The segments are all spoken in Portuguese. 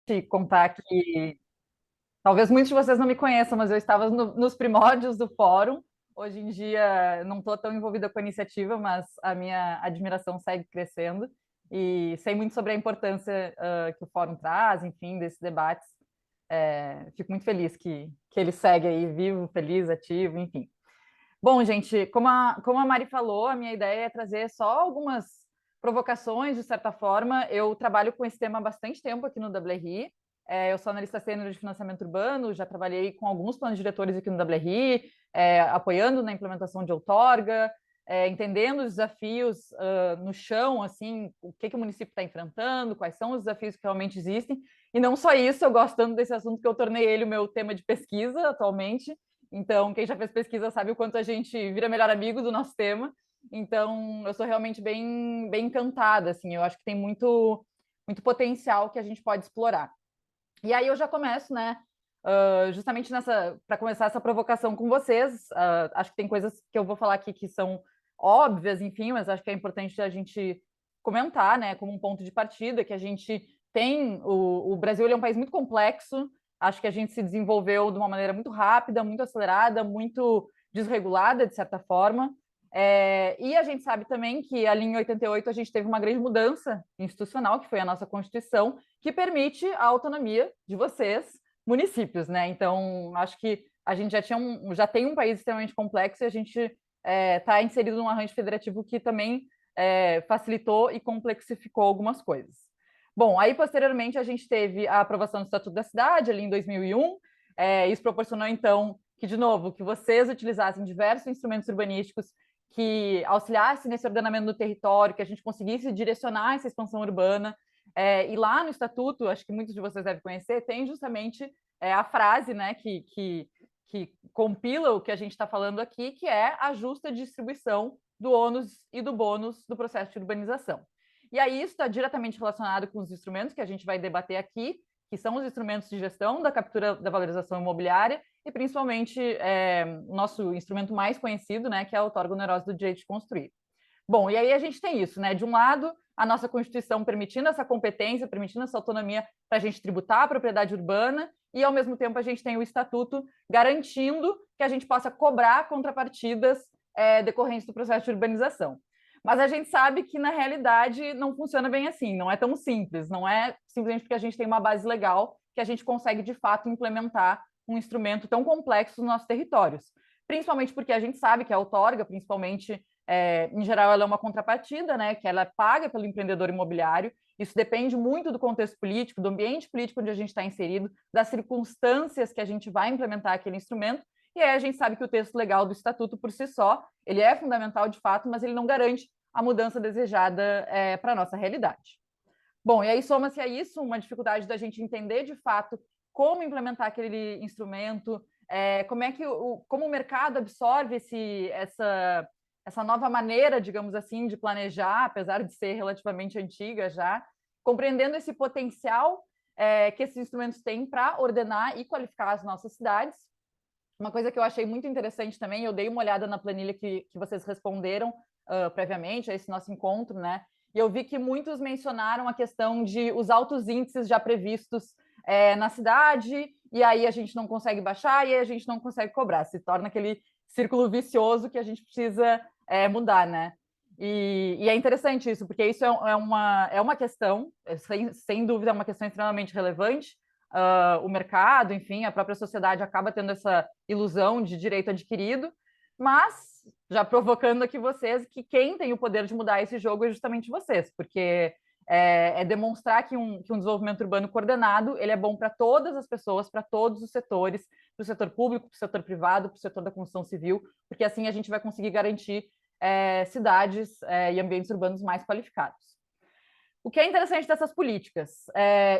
te contar que talvez muitos de vocês não me conheçam, mas eu estava nos primórdios do fórum. Hoje em dia não estou tão envolvida com a iniciativa, mas a minha admiração segue crescendo e sei muito sobre a importância que o fórum traz, enfim, desses debates. Fico muito feliz que ele segue aí vivo, feliz, ativo, enfim. Bom, gente, como a Mari falou, a minha ideia é trazer só algumas provocações, de certa forma. Eu trabalho com esse tema há bastante tempo aqui no WRI. Eu sou analista sênior de financiamento urbano, já trabalhei com alguns planos diretores aqui no WRI, apoiando na implementação de outorga, entendendo os desafios no chão, assim, o que o município está enfrentando, quais são os desafios que realmente existem. E não só isso, eu gosto tanto desse assunto que eu tornei ele o meu tema de pesquisa atualmente. Então, quem já fez pesquisa sabe o quanto a gente vira melhor amigo do nosso tema. Então, eu sou realmente bem encantada, assim, eu acho que tem muito potencial que a gente pode explorar. E aí eu já começo, né, justamente para começar essa provocação com vocês. Acho que tem coisas que eu vou falar aqui que são óbvias, enfim, mas acho que é importante a gente comentar, né, como um ponto de partida, que a gente tem, o Brasil ele é um país muito complexo, acho que a gente se desenvolveu de uma maneira muito rápida, muito acelerada, muito desregulada, de certa forma, e a gente sabe também que ali em 88 a gente teve uma grande mudança institucional, que foi a nossa Constituição, que permite a autonomia de vocês, municípios, né? Então, acho que a gente já tem um país extremamente complexo e a gente está inserido num arranjo federativo que também facilitou e complexificou algumas coisas. Bom, aí posteriormente a gente teve a aprovação do Estatuto da Cidade, ali em 2001. Isso proporcionou, então, que, de novo, que vocês utilizassem diversos instrumentos urbanísticos que auxiliasse nesse ordenamento do território, que a gente conseguisse direcionar essa expansão urbana. E lá no Estatuto, acho que muitos de vocês devem conhecer, tem justamente a frase, né, que compila o que a gente está falando aqui, que é a justa distribuição do ônus e do bônus do processo de urbanização. E aí isso está diretamente relacionado com os instrumentos que a gente vai debater aqui, que são os instrumentos de gestão da captura da valorização imobiliária e principalmente o nosso instrumento mais conhecido, né, que é a outorga onerosa do direito de construir. Bom, e aí a gente tem isso, né? De um lado, a nossa Constituição permitindo essa competência, permitindo essa autonomia para a gente tributar a propriedade urbana, e ao mesmo tempo a gente tem o Estatuto garantindo que a gente possa cobrar contrapartidas decorrentes do processo de urbanização. Mas a gente sabe que na realidade não funciona bem assim, não é tão simples, não é simplesmente porque a gente tem uma base legal que a gente consegue de fato implementar um instrumento tão complexo nos nossos territórios. Principalmente porque a gente sabe que a outorga, principalmente, em geral, ela é uma contrapartida, né, que ela é paga pelo empreendedor imobiliário. Isso depende muito do contexto político, do ambiente político onde a gente está inserido, das circunstâncias que a gente vai implementar aquele instrumento. E aí a gente sabe que o texto legal do Estatuto, por si só, ele é fundamental de fato, mas ele não garante a mudança desejada para a nossa realidade. Bom, e aí soma-se a isso uma dificuldade da gente entender de fato como implementar aquele instrumento, como o mercado absorve essa nova maneira, digamos assim, de planejar, apesar de ser relativamente antiga já, compreendendo esse potencial que esses instrumentos têm para ordenar e qualificar as nossas cidades. Uma coisa que eu achei muito interessante também, eu dei uma olhada na planilha que vocês responderam previamente a esse nosso encontro, né? E eu vi que muitos mencionaram a questão de os altos índices já previstos na cidade, e aí a gente não consegue baixar, e aí a gente não consegue cobrar. Se torna aquele círculo vicioso que a gente precisa mudar, né? E é interessante isso, porque isso é uma questão, sem dúvida, é uma questão extremamente relevante. O mercado, enfim, a própria sociedade acaba tendo essa ilusão de direito adquirido, mas já provocando aqui vocês que quem tem o poder de mudar esse jogo é justamente vocês, porque demonstrar que um desenvolvimento urbano coordenado ele é bom para todas as pessoas, para todos os setores, para o setor público, para o setor privado, para o setor da construção civil, porque assim a gente vai conseguir garantir cidades e ambientes urbanos mais qualificados. O que é interessante dessas políticas?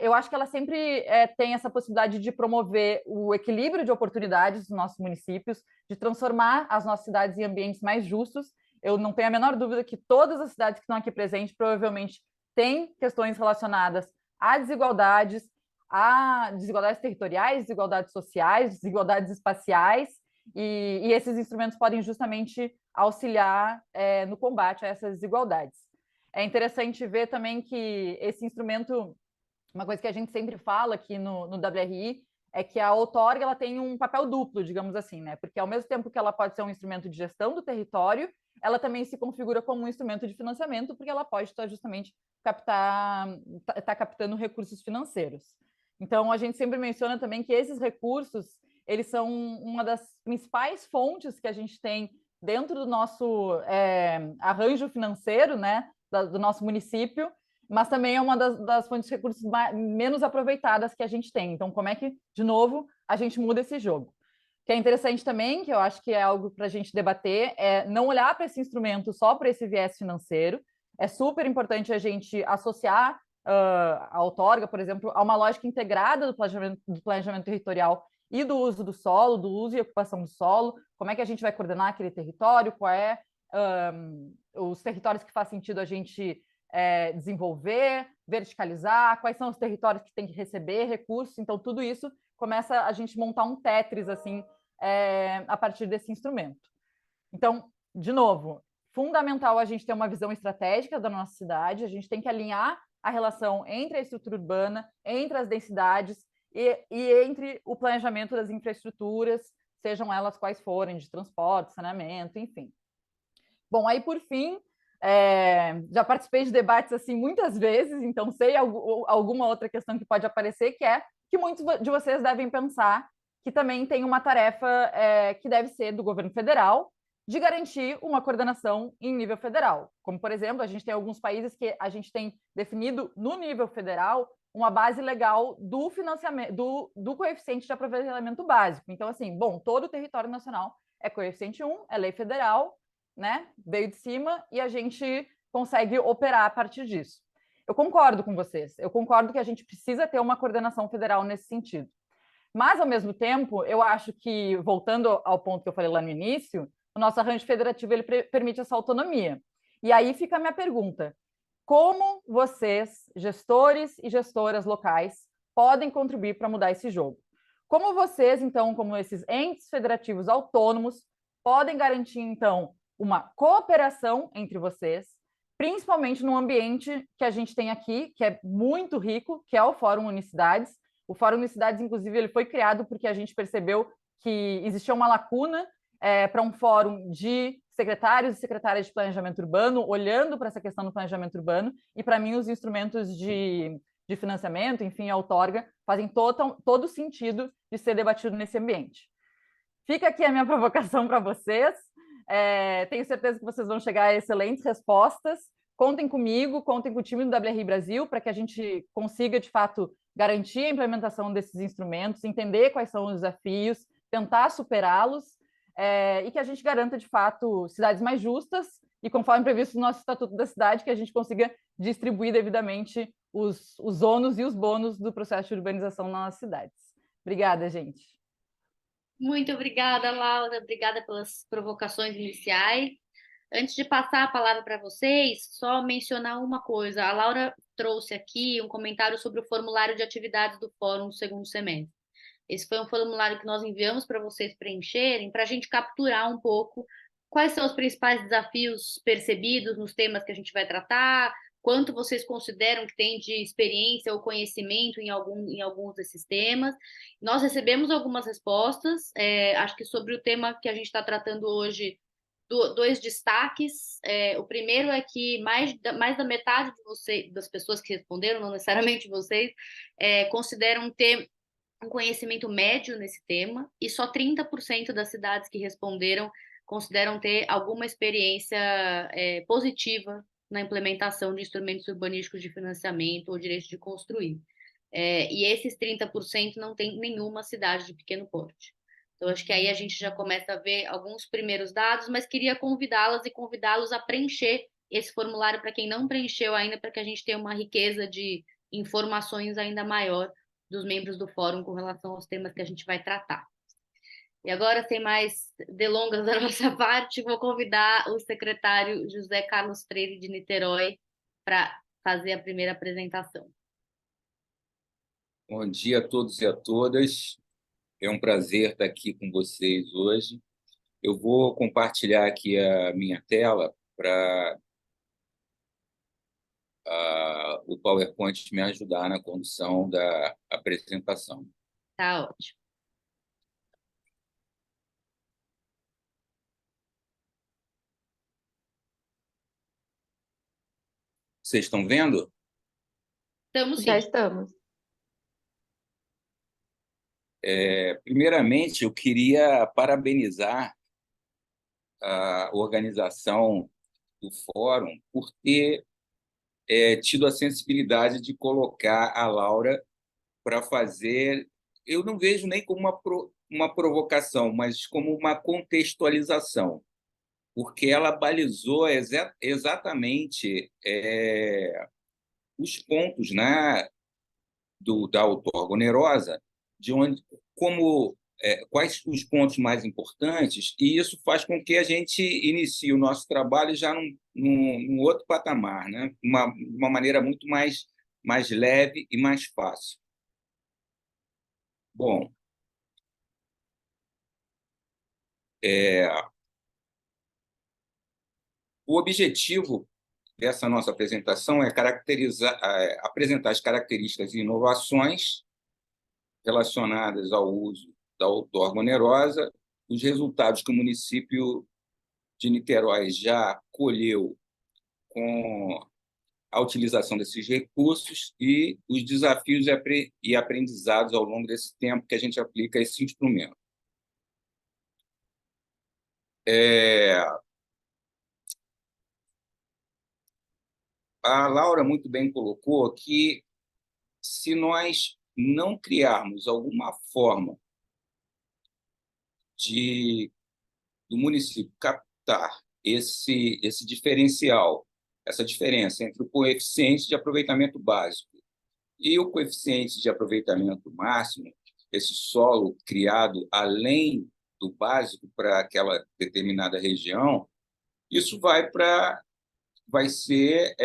Eu acho que ela sempre tem essa possibilidade de promover o equilíbrio de oportunidades dos nossos municípios, de transformar as nossas cidades em ambientes mais justos. Eu não tenho a menor dúvida que todas as cidades que estão aqui presentes provavelmente têm questões relacionadas a desigualdades territoriais, desigualdades sociais, desigualdades espaciais, e esses instrumentos podem justamente auxiliar no combate a essas desigualdades. É interessante ver também que esse instrumento, uma coisa que a gente sempre fala aqui no WRI é que a outorga ela tem um papel duplo, digamos assim, né? Porque ao mesmo tempo que ela pode ser um instrumento de gestão do território, ela também se configura como um instrumento de financiamento, porque ela pode estar justamente tá captando recursos financeiros. Então, a gente sempre menciona também que esses recursos, eles são uma das principais fontes que a gente tem dentro do nosso arranjo financeiro, né, do nosso município, mas também é uma das fontes de recursos menos aproveitadas que a gente tem. Então, como é que, de novo, a gente muda esse jogo? O que é interessante também, que eu acho que é algo para a gente debater, é não olhar para esse instrumento só para esse viés financeiro. É super importante a gente associar a outorga, por exemplo, a uma lógica integrada do planejamento territorial e do uso do solo, do uso e ocupação do solo, como é que a gente vai coordenar aquele território, qual é os territórios que faz sentido a gente desenvolver, verticalizar, quais são os territórios que tem que receber recursos. Então, tudo isso começa a gente montar um Tetris assim a partir desse instrumento. Então, de novo, fundamental a gente ter uma visão estratégica da nossa cidade, a gente tem que alinhar a relação entre a estrutura urbana, entre as densidades e entre o planejamento das infraestruturas, sejam elas quais forem, de transporte, saneamento, enfim. Bom, aí por fim, já participei de debates assim muitas vezes, então sei alguma outra questão que pode aparecer, que é que muitos de vocês devem pensar que também tem uma tarefa que deve ser do governo federal de garantir uma coordenação em nível federal. Como, por exemplo, a gente tem alguns países que a gente tem definido no nível federal uma base legal do financiamento, do coeficiente de aproveitamento básico. Então, assim, bom, todo o território nacional é coeficiente 1, é lei federal, né? Veio de cima e a gente consegue operar a partir disso. Eu concordo com vocês, eu concordo que a gente precisa ter uma coordenação federal nesse sentido. Mas, ao mesmo tempo, eu acho que, voltando ao ponto que eu falei lá no início, o nosso arranjo federativo ele permite essa autonomia. E aí fica a minha pergunta: como vocês, gestores e gestoras locais, podem contribuir para mudar esse jogo? Como vocês, então, como esses entes federativos autônomos, podem garantir, então, uma cooperação entre vocês, principalmente no ambiente que a gente tem aqui, que é muito rico, que é o Fórum Unicidades. O Fórum Unicidades, inclusive, ele foi criado porque a gente percebeu que existia uma lacuna para um fórum de secretários e secretárias de planejamento urbano, olhando para essa questão do planejamento urbano, e para mim os instrumentos de financiamento, enfim, a outorga, fazem todo sentido de ser debatido nesse ambiente. Fica aqui a minha provocação para vocês. Tenho certeza que vocês vão chegar a excelentes respostas. Contem comigo, contem com o time do WRI Brasil para que a gente consiga, de fato, garantir a implementação desses instrumentos, entender quais são os desafios, tentar superá-los e que a gente garanta, de fato, cidades mais justas e, conforme previsto no nosso Estatuto da Cidade, que a gente consiga distribuir devidamente os ônus e os bônus do processo de urbanização nas nossas cidades. Obrigada, gente. Muito obrigada, Laura. Obrigada pelas provocações iniciais. Antes de passar a palavra para vocês, só mencionar uma coisa. A Laura trouxe aqui um comentário sobre o formulário de atividades do Fórum no segundo semestre. Esse foi um formulário que nós enviamos para vocês preencherem, para a gente capturar um pouco quais são os principais desafios percebidos nos temas que a gente vai tratar, quanto vocês consideram que tem de experiência ou conhecimento em alguns desses temas. Nós recebemos algumas respostas, acho que sobre o tema que a gente está tratando hoje, dois destaques. O primeiro é que mais da metade de vocês, das pessoas que responderam, não necessariamente vocês, consideram ter um conhecimento médio nesse tema, e só 30% das cidades que responderam consideram ter alguma experiência positiva na implementação de instrumentos urbanísticos de financiamento ou direito de construir. E esses 30% não tem nenhuma cidade de pequeno porte. Então, acho que aí a gente já começa a ver alguns primeiros dados, mas queria convidá-las e convidá-los a preencher esse formulário para quem não preencheu ainda, para que a gente tenha uma riqueza de informações ainda maior dos membros do fórum com relação aos temas que a gente vai tratar. E agora, sem mais delongas da nossa parte, vou convidar o secretário José Carlos Freire de Niterói para fazer a primeira apresentação. Bom dia a todos e a todas. É um prazer estar aqui com vocês hoje. Eu vou compartilhar aqui a minha tela para o PowerPoint me ajudar na condução da apresentação. Tá ótimo. Vocês estão vendo? Estamos Já sim. estamos. Primeiramente, eu queria parabenizar a organização do fórum por ter tido a sensibilidade de colocar a Laura para fazer, eu não vejo nem como uma provocação, mas como uma contextualização, porque ela balizou exatamente os pontos, né, da outorga onerosa, de onde, quais os pontos mais importantes, e isso faz com que a gente inicie o nosso trabalho já num outro patamar, né? Uma maneira muito mais leve e mais fácil. Bom, o objetivo dessa nossa apresentação é apresentar as características e inovações relacionadas ao uso da outorga onerosa, os resultados que o município de Niterói já colheu com a utilização desses recursos e os desafios e aprendizados ao longo desse tempo que a gente aplica esse instrumento. A Laura muito bem colocou que, se nós não criarmos alguma forma do município captar esse diferencial, essa diferença entre o coeficiente de aproveitamento básico e o coeficiente de aproveitamento máximo, esse solo criado além do básico para aquela determinada região, isso vai ser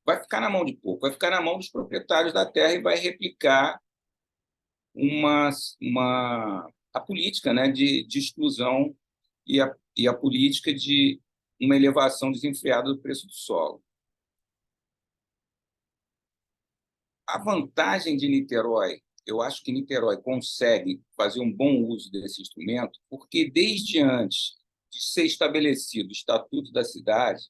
vai ficar na mão de pouco, vai ficar na mão dos proprietários da terra e vai replicar a política, né, de exclusão e a política de uma elevação desenfreada do preço do solo. A vantagem de Niterói, eu acho que Niterói consegue fazer um bom uso desse instrumento, porque desde antes de ser estabelecido o Estatuto da Cidade,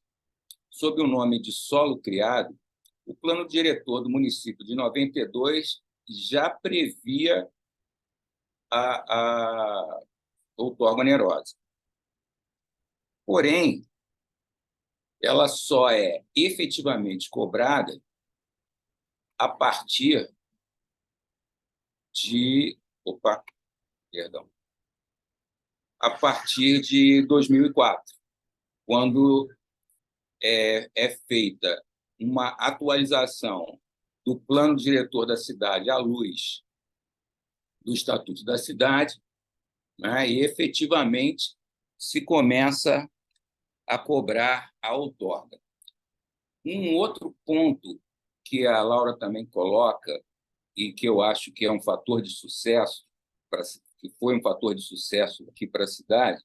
sob o nome de Solo Criado, o plano diretor do município de 92 já previa a outorga onerosa. Porém, ela só é efetivamente cobrada a partir de... Opa, perdão. A partir de 2004, quando é feita uma atualização do plano diretor da cidade à luz do Estatuto da Cidade, né, e efetivamente se começa a cobrar a outorga. Um outro ponto que a Laura também coloca, e que eu acho que é um fator de sucesso, que foi um fator de sucesso aqui para a cidade,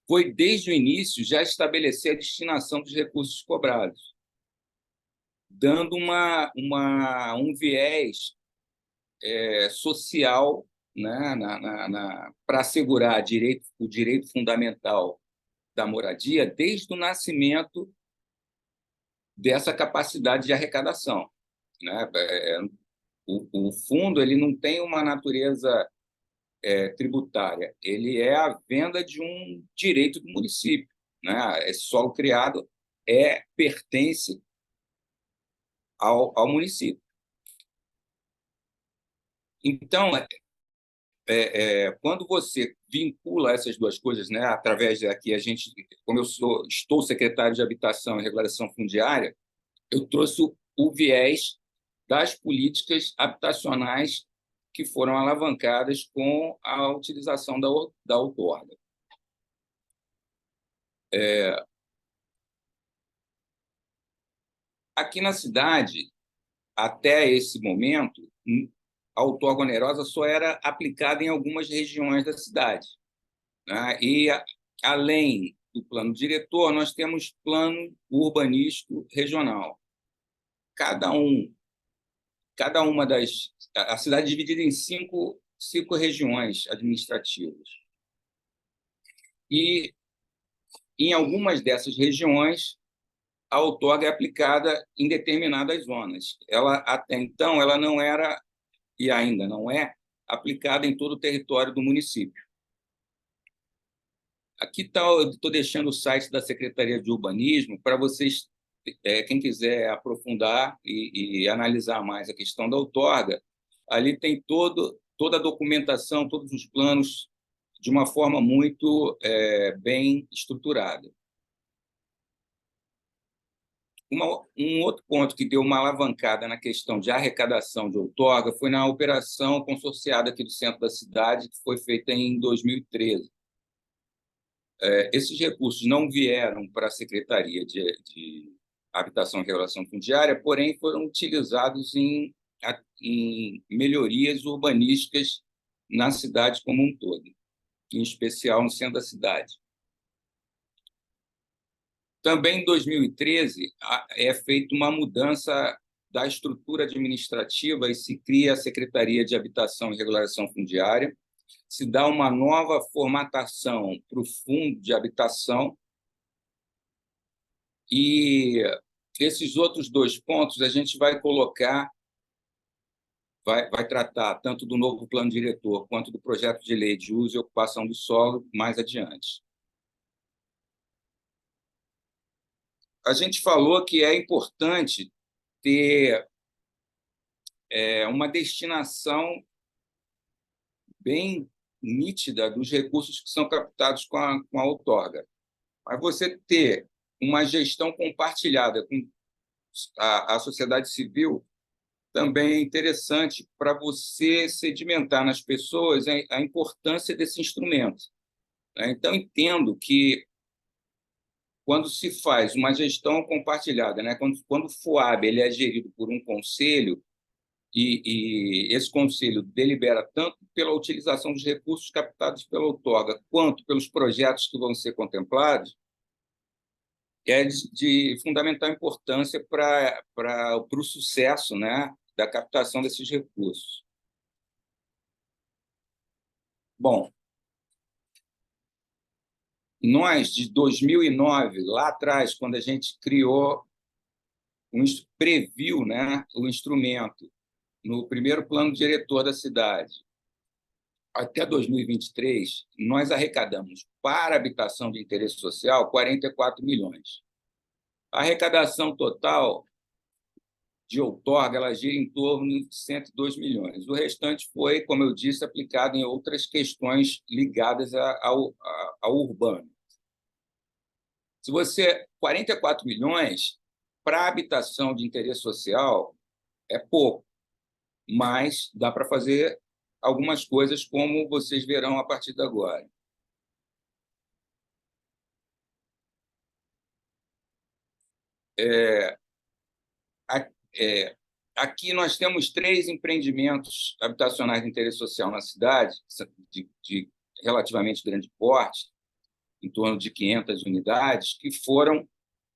foi, desde o início, já estabelecer a destinação dos recursos cobrados, dando um viés social, né, para assegurar o direito fundamental da moradia desde o nascimento dessa capacidade de arrecadação, né? O fundo ele não tem uma natureza tributária, ele é a venda de um direito do município, né? Esse solo criado pertence ao município. Então, quando você vincula essas duas coisas, né, através daqui como eu estou secretário de Habitação e Regulação Fundiária, eu trouxe o viés das políticas habitacionais que foram alavancadas com a utilização da outorga. Aqui na cidade, até esse momento, a outorga onerosa só era aplicada em algumas regiões da cidade, né? E, além do plano diretor, nós temos plano urbanístico regional. Cada uma das... A cidade é dividida em cinco regiões administrativas. E, em algumas dessas regiões, a outorga é aplicada em determinadas zonas. Ela, até então, ela não era, e ainda não é, aplicada em todo o território do município. Aqui está, eu estou deixando o site da Secretaria de Urbanismo para vocês, quem quiser aprofundar e analisar mais a questão da outorga. Ali tem toda a documentação, todos os planos, de uma forma muito bem estruturada. Um outro ponto que deu uma alavancada na questão de arrecadação de outorga foi na operação consorciada aqui do centro da cidade, que foi feita em 2013. Esses recursos não vieram para a Secretaria de Habitação e Regulação Fundiária, porém foram utilizados em melhorias urbanísticas na cidade como um todo, em especial no centro da cidade. Também, em 2013, é feita uma mudança da estrutura administrativa e se cria a Secretaria de Habitação e Regulação Fundiária, se dá uma nova formatação para o Fundo de Habitação, e esses outros dois pontos a gente vai colocar, vai tratar tanto do novo plano diretor quanto do projeto de lei de uso e ocupação do solo mais adiante. A gente falou que é importante ter uma destinação bem nítida dos recursos que são captados com a outorga. Mas você ter uma gestão compartilhada com a sociedade civil também é interessante para você sedimentar nas pessoas a importância desse instrumento. Então, entendo que, quando se faz uma gestão compartilhada, quando o FUAB ele é gerido por um conselho, e esse conselho delibera tanto pela utilização dos recursos captados pela outorga quanto pelos projetos que vão ser contemplados, é de fundamental importância para o sucesso, da captação desses recursos. Bom, nós, de 2009, lá atrás, quando a gente previu o instrumento no primeiro plano diretor da cidade, até 2023, nós arrecadamos para habitação de interesse social 44 milhões. A arrecadação total de outorga ela gira em torno de 102 milhões. O restante foi, como eu disse, aplicado em outras questões ligadas ao urbano. 44 milhões para habitação de interesse social é pouco, mas dá para fazer algumas coisas, como vocês verão a partir de agora. Aqui nós temos 3 empreendimentos habitacionais de interesse social na cidade, de relativamente grande porte, em torno de 500 unidades, que foram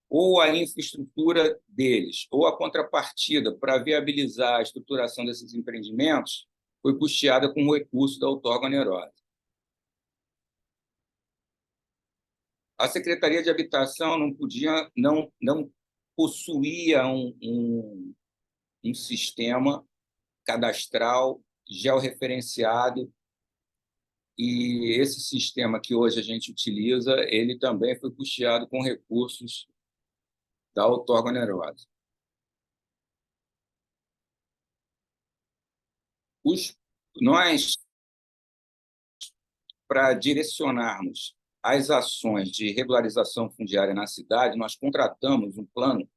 ou a infraestrutura deles, ou a contrapartida para viabilizar a estruturação desses empreendimentos foi custeada com o recurso da outorga onerosa. A Secretaria de Habitação não possuía um sistema cadastral georreferenciado, e esse sistema que hoje a gente utiliza, ele também foi custeado com recursos da outorga onerosa. Nós, para direcionarmos as ações de regularização fundiária na cidade, nós contratamos um plano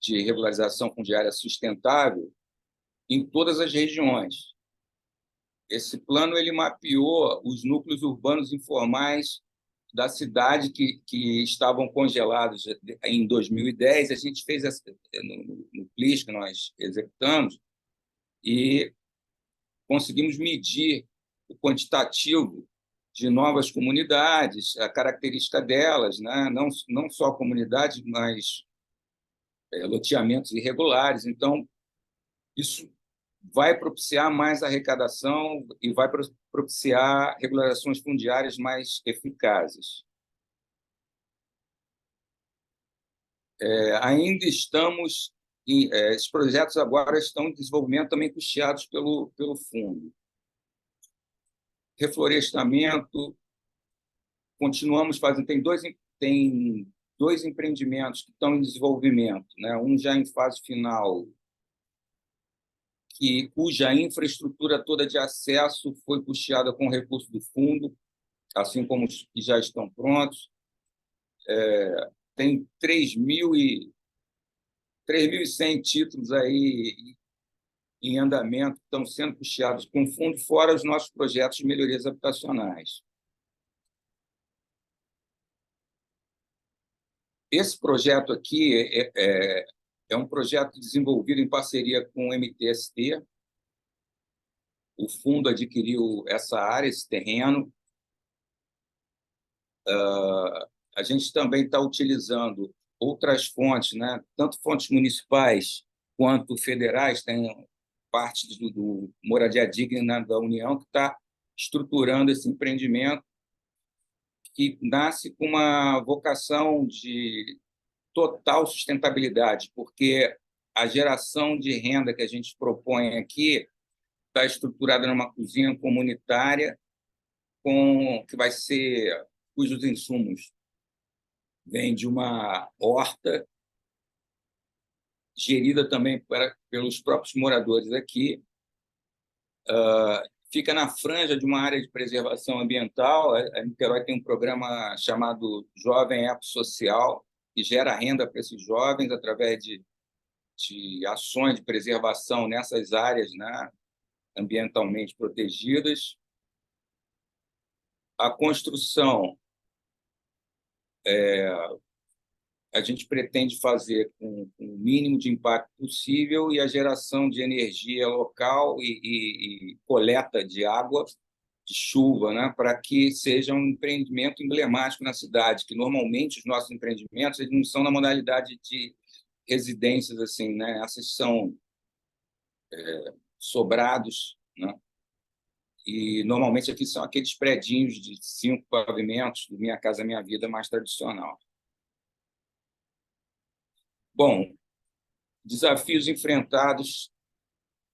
de regularização fundiária sustentável em todas as regiões. Esse plano ele mapeou os núcleos urbanos informais da cidade que estavam congelados em 2010. A gente fez no PLIS que nós executamos, e conseguimos medir o quantitativo de novas comunidades, a característica delas, né? Não só comunidades, mas loteamentos irregulares. Então, isso vai propiciar mais arrecadação e vai propiciar regularizações fundiárias mais eficazes. Ainda estamos esses projetos agora estão em desenvolvimento também custeados pelo fundo. Reflorestamento, continuamos fazendo, tem dois empreendimentos que estão em desenvolvimento, né? Um já em fase final, cuja infraestrutura toda de acesso foi custeada com recurso do fundo, assim como os que já estão prontos. Tem 3.100 títulos aí em andamento, que estão sendo custeados com fundo, fora os nossos projetos de melhorias habitacionais. Esse projeto aqui é um projeto desenvolvido em parceria com o MTST. O fundo adquiriu essa área, esse terreno. A gente também está utilizando outras fontes, né? Tanto fontes municipais quanto federais, tem parte do Moradia Digna da União que está estruturando esse empreendimento, que nasce com uma vocação de total sustentabilidade, porque a geração de renda que a gente propõe aqui está estruturada numa cozinha comunitária que vai ser cujos insumos vêm de uma horta gerida também pelos próprios moradores aqui. Fica na franja de uma área de preservação ambiental. A Niterói tem um programa chamado Jovem Eco Social, que gera renda para esses jovens através de ações de preservação nessas áreas, né, ambientalmente protegidas. A construção a gente pretende fazer com o mínimo de impacto possível, e a geração de energia local e coleta de água de chuva, né, para que seja um empreendimento emblemático na cidade, que normalmente os nossos empreendimentos eles não são na modalidade de residências, assim, né? Essas são sobrados, né? E normalmente aqui são aqueles predinhos de 5 pavimentos do Minha Casa Minha Vida mais tradicional. Bom, desafios enfrentados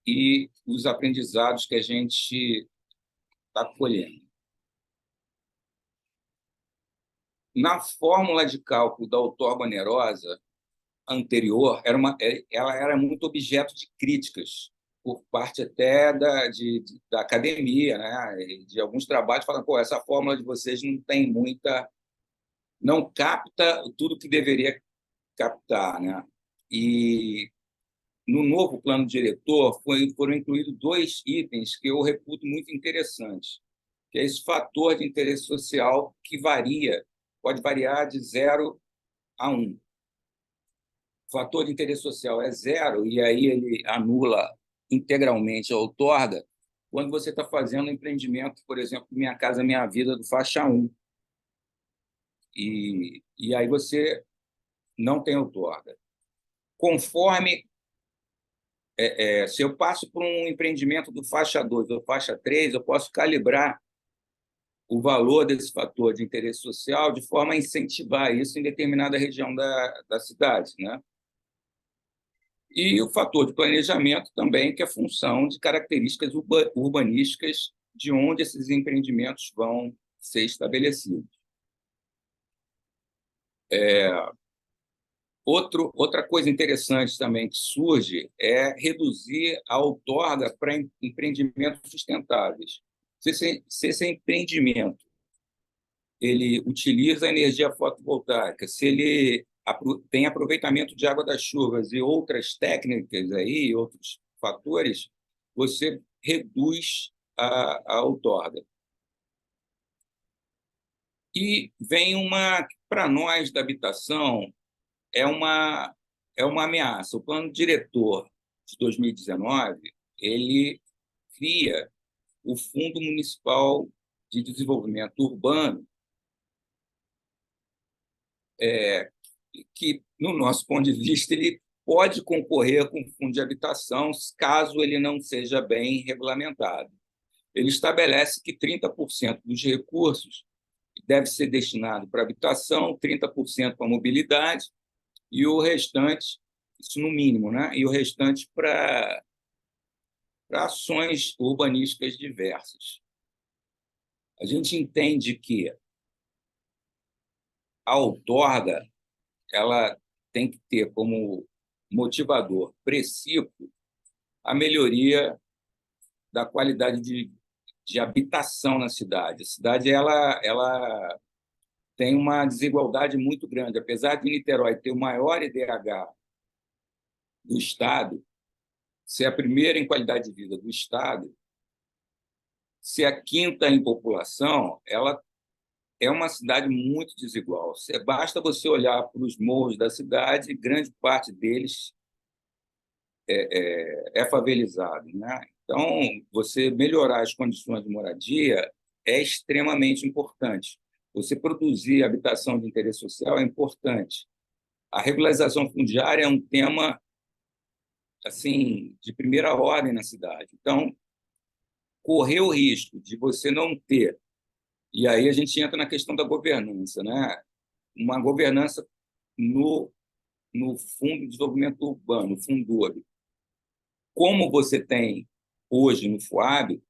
e os aprendizados que a gente está colhendo. Na fórmula de cálculo da outorga onerosa anterior, ela era muito objeto de críticas por parte até da academia, né? De alguns trabalhos falando, pô, essa fórmula de vocês não capta tudo que deveria captar, né? E no novo plano diretor foram incluídos 2 itens que eu reputo muito interessantes, que é esse fator de interesse social que pode variar de 0 a 1. O fator de interesse social é 0, e aí ele anula integralmente a outorga quando você está fazendo um empreendimento, por exemplo, Minha Casa Minha Vida, do faixa 1. E aí você não tem outorga. Conforme se eu passo por um empreendimento do faixa 2 ou faixa 3, eu posso calibrar o valor desse fator de interesse social de forma a incentivar isso em determinada região da cidade, né? E o fator de planejamento também, que é função de características urbanísticas de onde esses empreendimentos vão ser estabelecidos. Outra coisa interessante também que surge é reduzir a outorga para empreendimentos sustentáveis. Se esse empreendimento ele utiliza a energia fotovoltaica, se ele tem aproveitamento de água das chuvas e outras técnicas aí, outros fatores, você reduz a outorga. E vem para nós da habitação, é uma ameaça. O plano diretor de 2019, ele cria o Fundo Municipal de desenvolvimento urbano, que, no nosso ponto de vista, ele pode concorrer com o fundo de habitação caso ele não seja bem regulamentado. Ele estabelece que 30% dos recursos deve ser destinado para habitação, 30% para mobilidade e o restante, isso no mínimo, né? E o restante para ações urbanísticas diversas. A gente entende que a outorga ela tem que ter como motivador precípio a melhoria da qualidade de habitação na cidade. A cidade ela tem uma desigualdade muito grande. Apesar de Niterói ter o maior IDH do Estado, ser a primeira em qualidade de vida do Estado, ser a quinta em população, ela é uma cidade muito desigual. Basta você olhar para os morros da cidade, grande parte deles é favelizado, né? Então, você melhorar as condições de moradia é extremamente importante. Você produzir habitação de interesse social é importante. A regularização fundiária é um tema assim de primeira ordem na cidade. Então, correr o risco de você não ter, e aí a gente entra na questão da governança, né? Uma governança no Fundo de Desenvolvimento Urbano, no Fundub, como você tem hoje no FUAB,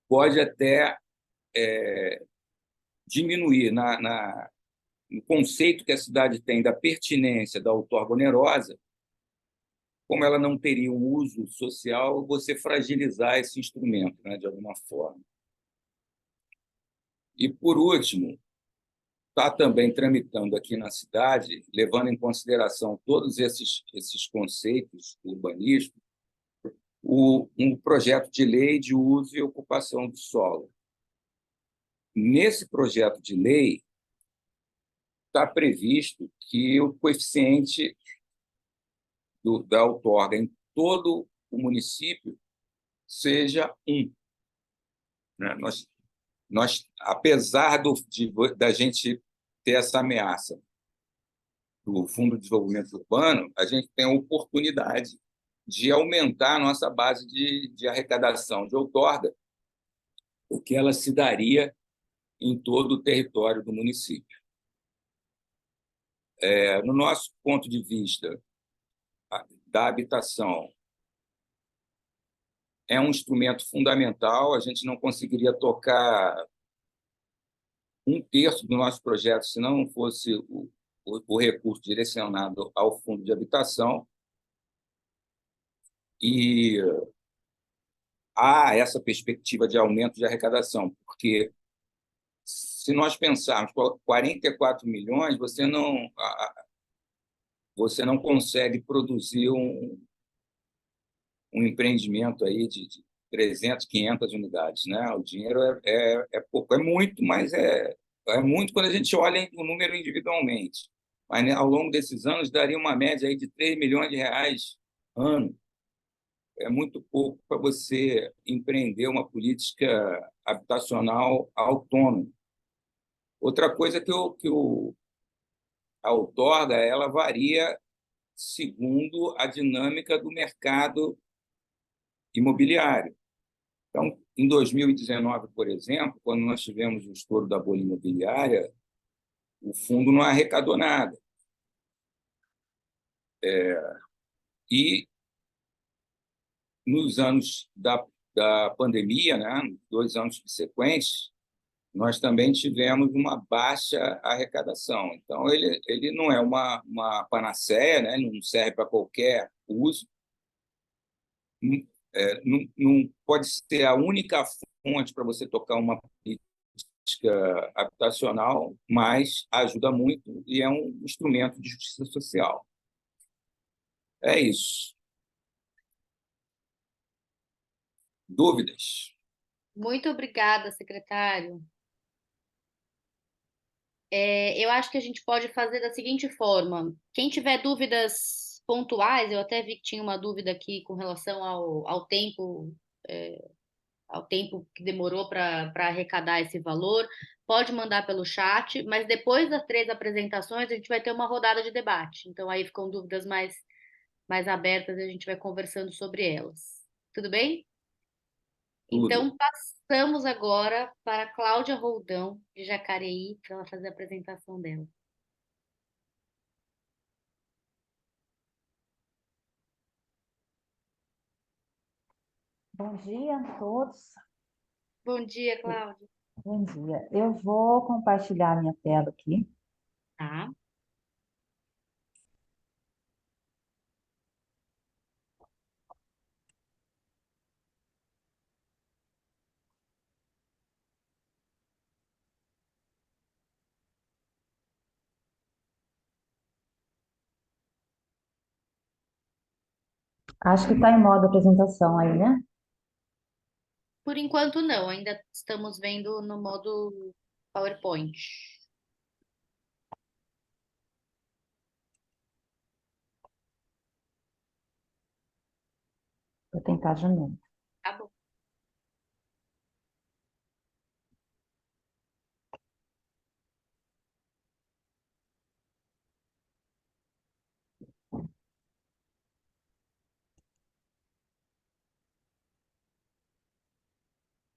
pode até diminuir no conceito que a cidade tem da pertinência da outorga onerosa, como ela não teria um uso social, você fragilizar esse instrumento, né, de alguma forma. E, por último, está também tramitando aqui na cidade, levando em consideração todos esses conceitos urbanísticos, um projeto de lei de uso e ocupação do solo. Nesse projeto de lei, está previsto que o coeficiente da outorga em todo o município seja 1. Né? Apesar da gente ter essa ameaça do Fundo de Desenvolvimento Urbano, a gente tem a oportunidade de aumentar a nossa base de arrecadação de outorga, o que ela se daria em todo o território do município. No nosso ponto de vista da habitação, é um instrumento fundamental, a gente não conseguiria tocar 1/3 do nosso projeto se não fosse o recurso direcionado ao Fundo de Habitação, e há essa perspectiva de aumento de arrecadação, porque se nós pensarmos 44 milhões, você não consegue produzir um empreendimento aí de 300, 500 unidades, né? O dinheiro é pouco, é muito, mas é muito quando a gente olha o número individualmente. Mas, né, ao longo desses anos, daria uma média aí de 3 milhões de reais ano. É muito pouco para você empreender uma política habitacional autônoma. Outra coisa que a outorga ela varia segundo a dinâmica do mercado imobiliário. Então, em 2019, por exemplo, quando nós tivemos o estouro da bolha imobiliária, o fundo não arrecadou nada. E nos anos da pandemia, né, 2 anos subsequentes, nós também tivemos uma baixa arrecadação. Então, ele não é uma panaceia, né, não serve para qualquer uso, não pode ser a única fonte para você tocar uma política habitacional, mas ajuda muito e é um instrumento de justiça social. É isso. Dúvidas? Muito obrigada, secretário. Eu acho que a gente pode fazer da seguinte forma: quem tiver dúvidas pontuais, eu até vi que tinha uma dúvida aqui com relação ao tempo ao tempo que demorou para arrecadar esse valor, pode mandar pelo chat, mas depois das 3 apresentações a gente vai ter uma rodada de debate. Então aí ficam dúvidas mais abertas e a gente vai conversando sobre elas. Tudo bem? Tudo. Então passamos agora para a Cláudia Roldão, de Jacareí, para ela fazer a apresentação dela. Bom dia a todos. Bom dia, Cláudia. Bom dia. Eu vou compartilhar a minha tela aqui. Tá. Acho que está em modo apresentação aí, né? Por enquanto não, ainda estamos vendo no modo PowerPoint. Vou tentar de novo. Tá bom.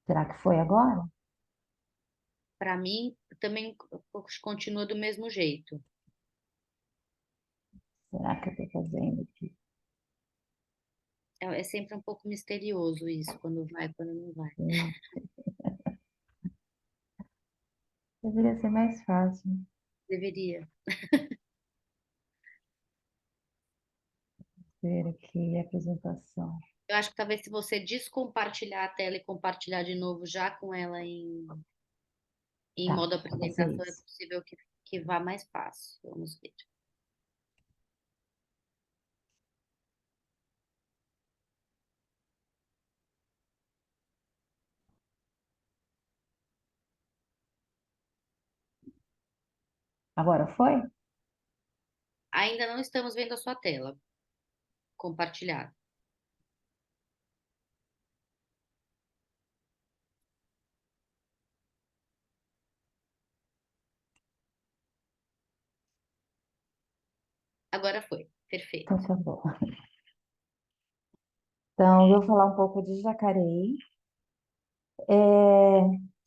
Será que foi agora? Para mim, também continua do mesmo jeito. Será que eu estou fazendo aqui? É sempre um pouco misterioso isso, quando vai, quando não vai. Deveria ser mais fácil. Deveria. Ver aqui a apresentação. Eu acho que talvez se você descompartilhar a tela e compartilhar de novo já com ela em Tá, modo vou fazer apresentação, é isso. possível que vá mais fácil. Vamos ver. Agora foi? Ainda não estamos vendo a sua tela compartilhada. Agora foi. Perfeito. Então tá bom. Então, eu vou falar um pouco de Jacareí.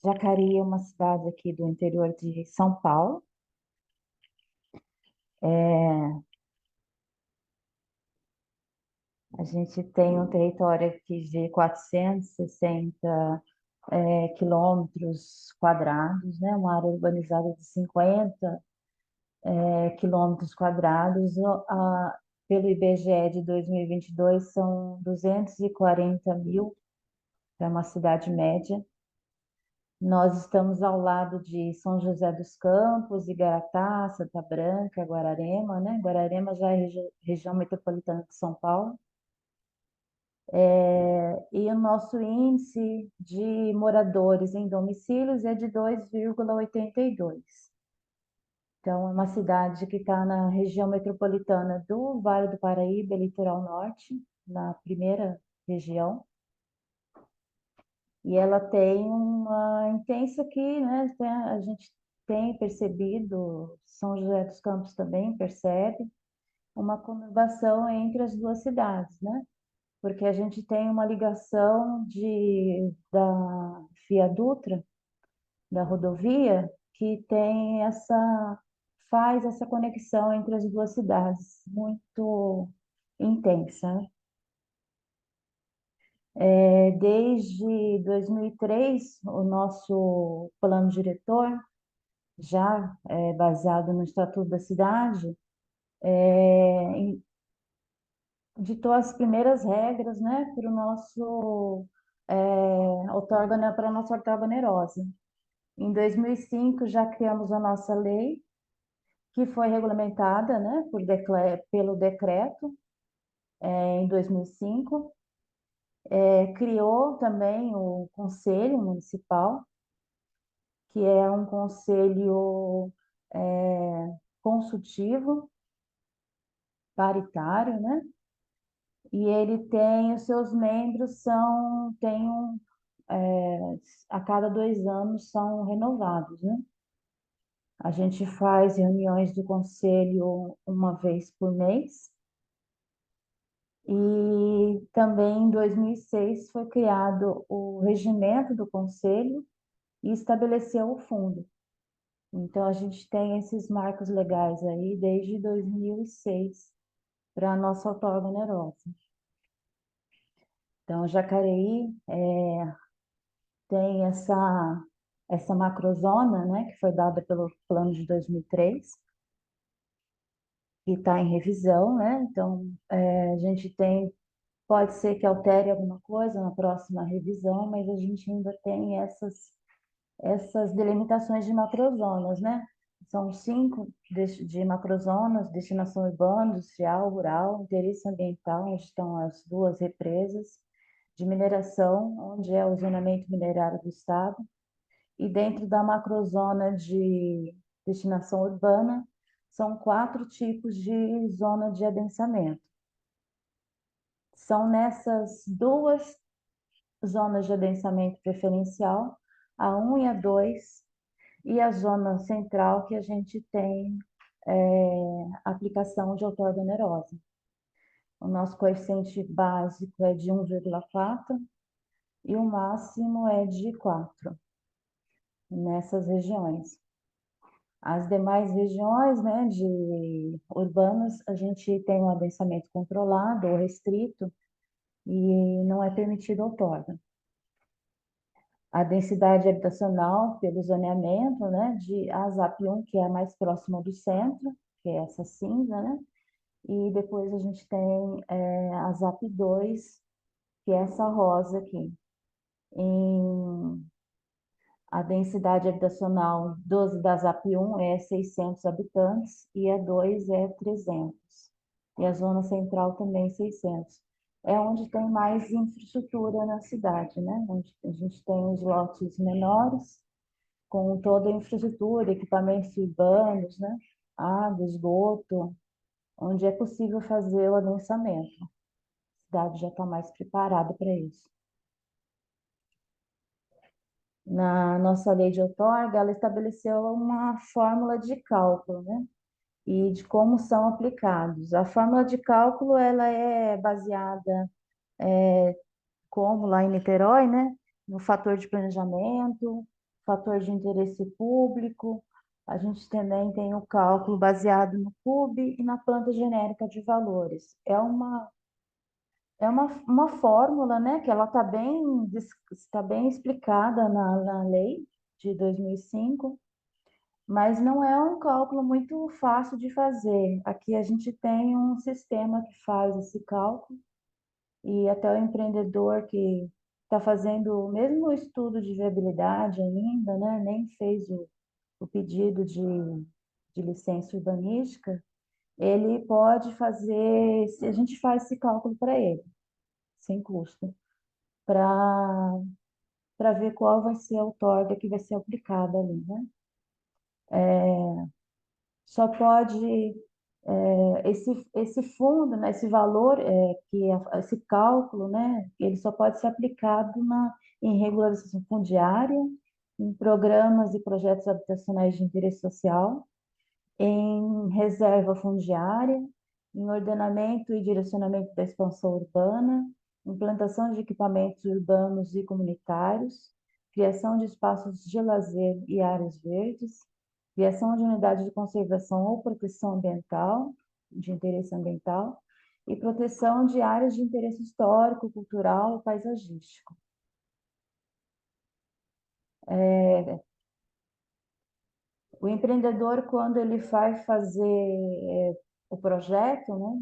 Jacareí é uma cidade aqui do interior de São Paulo. A gente tem um território aqui de 460 quilômetros quadrados, né? Uma área urbanizada de 50 quilômetros quadrados. Pelo IBGE de 2022, são 240 mil, é uma cidade média. Nós estamos ao lado de São José dos Campos, Igaratá, Santa Branca, Guararema, né? Guararema já é região metropolitana de São Paulo. E o nosso índice de moradores em domicílios é de 2,82. Então, é uma cidade que está na região metropolitana do Vale do Paraíba, Litoral Norte, na primeira região. E ela tem uma intensa aqui, né? A gente tem percebido, São José dos Campos também percebe, uma conurbação entre as duas cidades, né? Porque a gente tem uma ligação da Via Dutra, da rodovia, que faz essa conexão entre as duas cidades, muito intensa, né? Desde 2003, o nosso plano diretor, já baseado no Estatuto da Cidade, ditou as primeiras regras, né, para o nosso para a nossa ortogoneirose. Em 2005 já criamos a nossa lei, que foi regulamentada, né, pelo decreto em 2005. Criou também o Conselho Municipal, que é um conselho consultivo, paritário, né? E ele tem os seus membros tem a cada 2 anos são renovados, né? A gente faz reuniões do conselho uma vez por mês. E também em 2006 foi criado o regimento do conselho e estabeleceu o fundo. Então a gente tem esses marcos legais aí desde 2006 para a nossa outorga onerosa. Então Jacareí tem essa macrozona, né, que foi dada pelo plano de 2003, que está em revisão, né? Então a gente tem, pode ser que altere alguma coisa na próxima revisão, mas a gente ainda tem essas delimitações de macrozonas, né? São 5 de macrozonas: destinação urbana, industrial, rural, interesse ambiental, onde estão as 2 represas, de mineração, onde é o zonamento minerário do estado, e dentro da macrozona de destinação urbana, são 4 tipos de zona de adensamento. São nessas 2 zonas de adensamento preferencial, a 1 e a 2, e a zona central, que a gente tem aplicação de outorga onerosa. O nosso coeficiente básico é de 1,4 e o máximo é de 4 nessas regiões. As demais regiões, né, de urbanas, a gente tem um adensamento controlado ou restrito e não é permitido outorga. A densidade habitacional pelo zoneamento, né, de ASAP 1, que é a mais próxima do centro, que é essa cinza, né? E depois a gente tem a ZAP 2, que é essa rosa aqui. A densidade habitacional da ZAP 1 é 600 habitantes e a 2 é 300. E a zona central também 600. É onde tem mais infraestrutura na cidade, né? Onde a gente tem os lotes menores, com toda a infraestrutura, equipamentos urbanos, né? Água, esgoto, onde é possível fazer o adensamento. A cidade já está mais preparada para isso. Na nossa lei de outorga, ela estabeleceu uma fórmula de cálculo, né? E de como são aplicados. A fórmula de cálculo, ela é baseada, como lá em Niterói, né? No fator de planejamento, fator de interesse público. A gente também tem o cálculo baseado no CUB e na planta genérica de valores. É uma fórmula, né, que ela está bem explicada na lei de 2005, mas não é um cálculo muito fácil de fazer. Aqui a gente tem um sistema que faz esse cálculo, e até o empreendedor que está fazendo o mesmo estudo de viabilidade ainda, né, nem fez o pedido de licença urbanística, ele pode fazer, a gente faz esse cálculo para ele, sem custo, para ver qual vai ser a outorga que vai ser aplicada ali, né? Só pode, esse fundo, né, esse valor, esse cálculo, né, ele só pode ser aplicado em regularização fundiária, em programas e projetos habitacionais de interesse social, em reserva fundiária, em ordenamento e direcionamento da expansão urbana, implantação de equipamentos urbanos e comunitários, criação de espaços de lazer e áreas verdes, criação de unidades de conservação ou proteção ambiental, de interesse ambiental, e proteção de áreas de interesse histórico, cultural ou paisagístico. O empreendedor, quando ele vai fazer o projeto, né,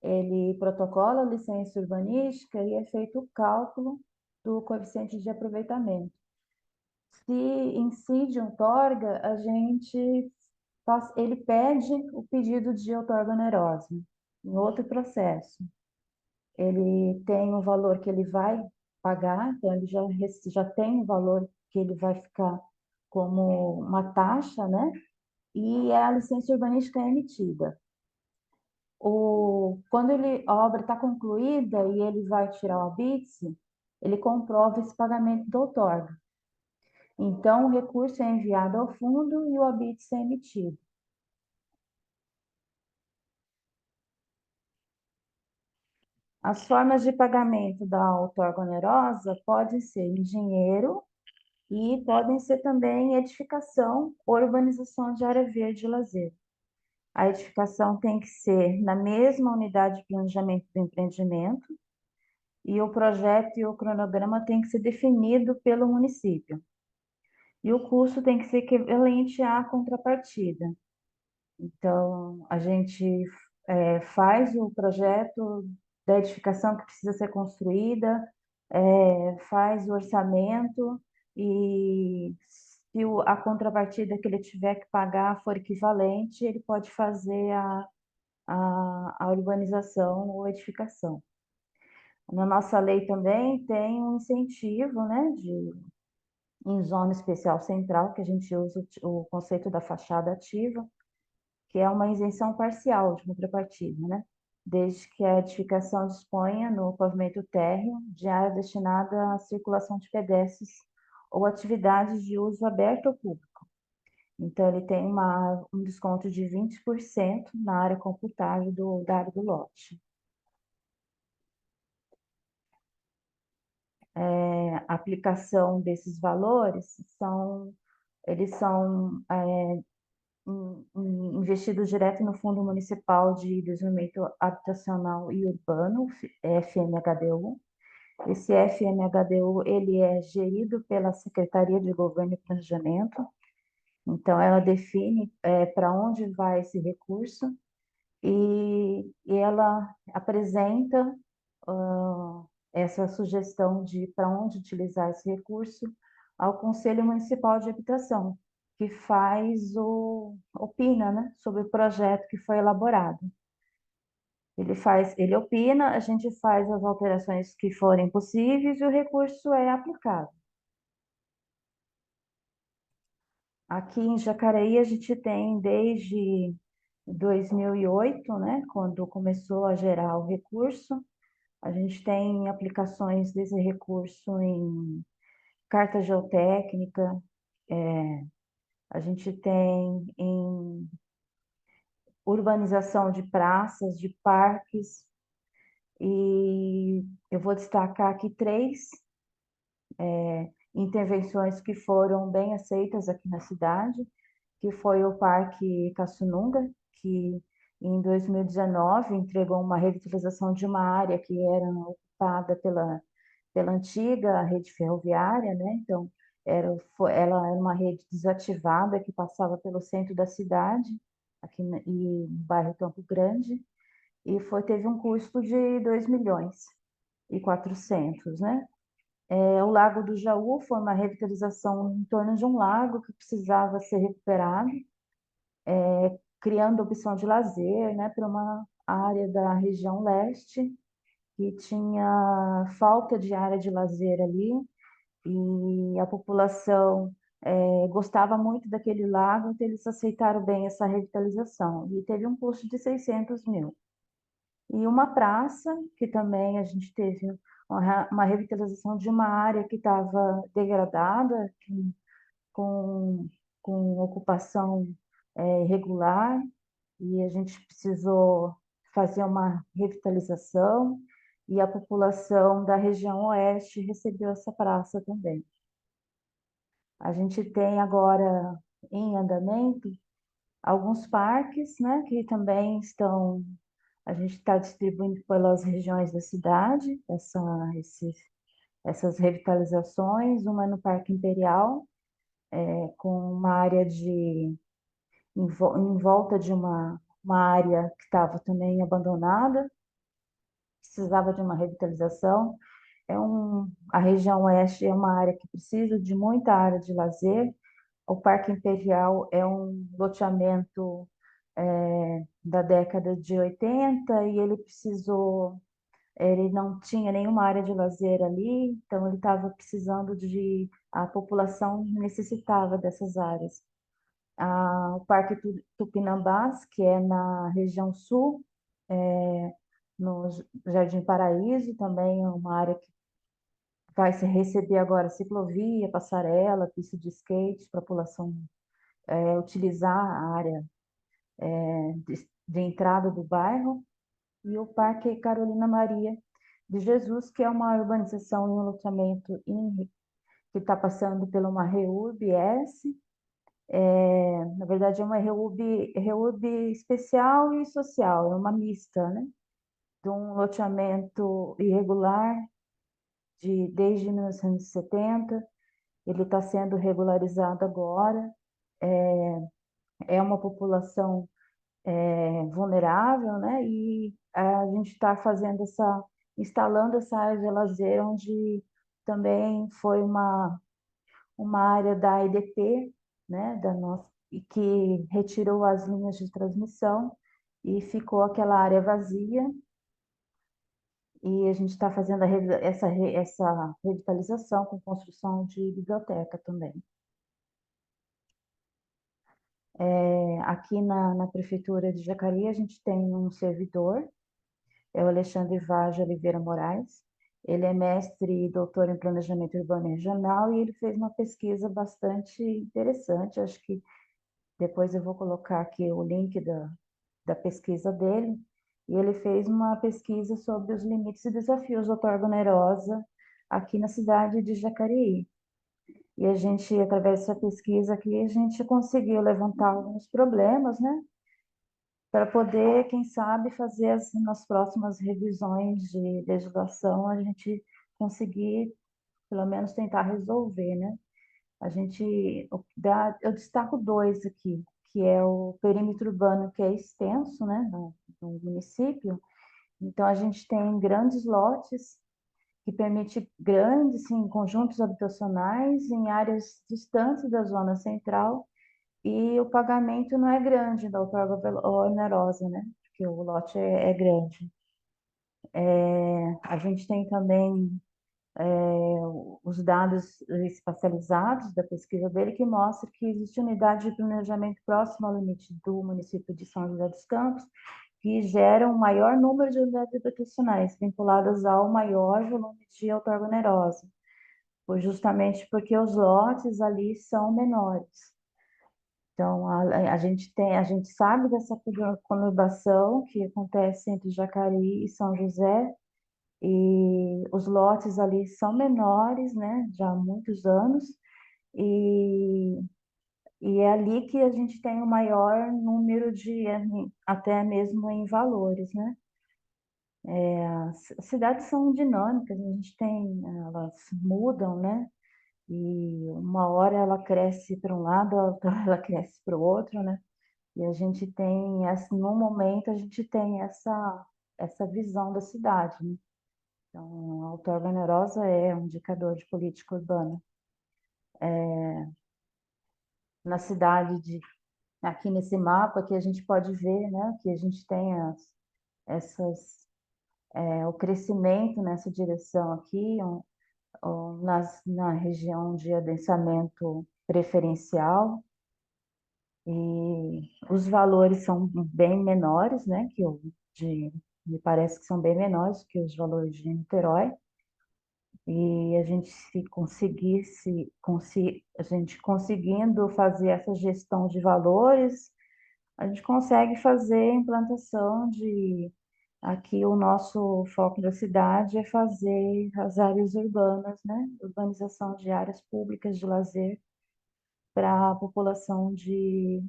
ele protocola a licença urbanística e é feito o cálculo do coeficiente de aproveitamento. Se incide outorga, ele pede o pedido de outorga onerosa, em outro processo. Ele tem o valor que ele vai pagar, então ele já tem o valor que ele vai ficar como uma taxa, né? E a licença urbanística é emitida. Quando a obra está concluída e ele vai tirar o habite, ele comprova esse pagamento do outorga. Então, o recurso é enviado ao fundo e o habite é emitido. As formas de pagamento da outorga onerosa podem ser em dinheiro e podem ser também edificação ou urbanização de área verde e lazer. A edificação tem que ser na mesma unidade de planejamento do empreendimento e o projeto e o cronograma tem que ser definido pelo município. E o custo tem que ser equivalente à contrapartida. Então, a gente faz o projeto da edificação que precisa ser construída, faz o orçamento e se a contrapartida que ele tiver que pagar for equivalente, ele pode fazer a urbanização ou edificação. Na nossa lei também tem um incentivo, né, em zona especial central, que a gente usa o conceito da fachada ativa, que é uma isenção parcial de contrapartida, né? Desde que a edificação disponha no pavimento térreo de área destinada à circulação de pedestres ou atividades de uso aberto ao público. Então, ele tem um desconto de 20% na área computável da área do lote. A aplicação desses valores eles são investidos direto no Fundo Municipal de Desenvolvimento Habitacional e Urbano, FMHDU. Esse FMHDU ele é gerido pela Secretaria de Governo e Planejamento, então ela define para onde vai esse recurso e ela apresenta essa sugestão de para onde utilizar esse recurso ao Conselho Municipal de Habitação, que opina, né, sobre o projeto que foi elaborado. Ele opina, a gente faz as alterações que forem possíveis e o recurso é aplicado. Aqui em Jacareí a gente tem desde 2008, né, quando começou a gerar o recurso, a gente tem aplicações desse recurso em carta geotécnica, a gente tem em urbanização de praças, de parques, e eu vou destacar aqui três intervenções que foram bem aceitas aqui na cidade, que foi o Parque Caçununga, que em 2019 entregou uma revitalização de uma área que era ocupada pela antiga rede ferroviária, né? Então, ela era uma rede desativada que passava pelo centro da cidade, e no bairro Campo Grande, e teve um custo de 2.400.000, né? O Lago do Jaú foi uma revitalização em torno de um lago que precisava ser recuperado, criando opção de lazer, né, para uma área da região leste que tinha falta de área de lazer ali e a população gostava muito daquele lago, então eles aceitaram bem essa revitalização e teve um custo de 600.000. E uma praça, que também a gente teve uma revitalização de uma área que estava degradada, com, com ocupação irregular, e a gente precisou fazer uma revitalização, e a população da região oeste recebeu essa praça também. A gente tem agora em andamento alguns parques, né, que também a gente está distribuindo pelas regiões da cidade, essas revitalizações, uma no Parque Imperial, com uma área em volta de uma área que estava também abandonada, precisava de uma revitalização. A região oeste é uma área que precisa de muita área de lazer. O Parque Imperial é um loteamento da década de 80 e ele não tinha nenhuma área de lazer ali, então ele estava precisando a população necessitava dessas áreas. O Parque Tupinambás, que é na região sul, no Jardim Paraíso, também é uma área que vai se receber agora ciclovia, passarela, pista de skate para a população utilizar a área de entrada do bairro, e o Parque Carolina Maria de Jesus, que é uma urbanização e um loteamento que está passando por uma REURB-S. Na verdade, é uma REURB especial e social, é uma mista, né? De um loteamento irregular desde 1970. Ele está sendo regularizado agora. É uma população vulnerável, né? E a gente está instalando essa área de lazer, onde também foi uma área da EDP, né? Da nossa, e que retirou as linhas de transmissão e ficou aquela área vazia. E a gente está fazendo essa revitalização com construção de biblioteca também. Aqui na Prefeitura de Jacareí, a gente tem um servidor, é o Alexandre Vaz de Oliveira Moraes. Ele é mestre e doutor em Planejamento Urbano e Regional, e ele fez uma pesquisa bastante interessante. Acho que depois eu vou colocar aqui o link da pesquisa dele. E ele fez uma pesquisa sobre os limites e desafios da outorga onerosa aqui na cidade de Jacareí. E a gente, através dessa pesquisa aqui, a gente conseguiu levantar alguns problemas, né? Para poder, quem sabe, fazer nas próximas revisões de legislação, a gente conseguir, pelo menos, tentar resolver, né? Eu destaco dois aqui, que é o perímetro urbano, que é extenso, né, no município. Então, a gente tem grandes lotes que permite grandes, sim, conjuntos habitacionais em áreas distantes da zona central, e o pagamento não é grande da outorga onerosa, né? Porque o lote é grande. A gente tem também os dados espacializados da pesquisa dele, que mostra que existe unidade de planejamento próximo ao limite do município de São José dos Campos, que geram um maior número de unidades habitacionais vinculadas ao maior volume de outorga onerosa, justamente porque os lotes ali são menores. Então, a gente sabe dessa conurbação que acontece entre Jacareí e São José, e os lotes ali são menores, né, já há muitos anos, e, e é ali que a gente tem o maior número até mesmo em valores, né? As cidades são dinâmicas, elas mudam, né? E uma hora ela cresce para um lado, outra hora ela cresce para o outro, né? E a gente tem, no momento, a gente tem essa visão da cidade, né? Então, a outorga onerosa é um indicador de política urbana. Na aqui nesse mapa, que a gente pode ver, né, que a gente tem o crescimento nessa direção aqui, na região de adensamento preferencial, e os valores são bem menores, né, me parece que são bem menores que os valores de Niterói. E a gente a gente conseguindo fazer essa gestão de valores, a gente consegue fazer a implantação aqui o nosso foco da cidade é fazer as áreas urbanas, né? Urbanização de áreas públicas de lazer para a população de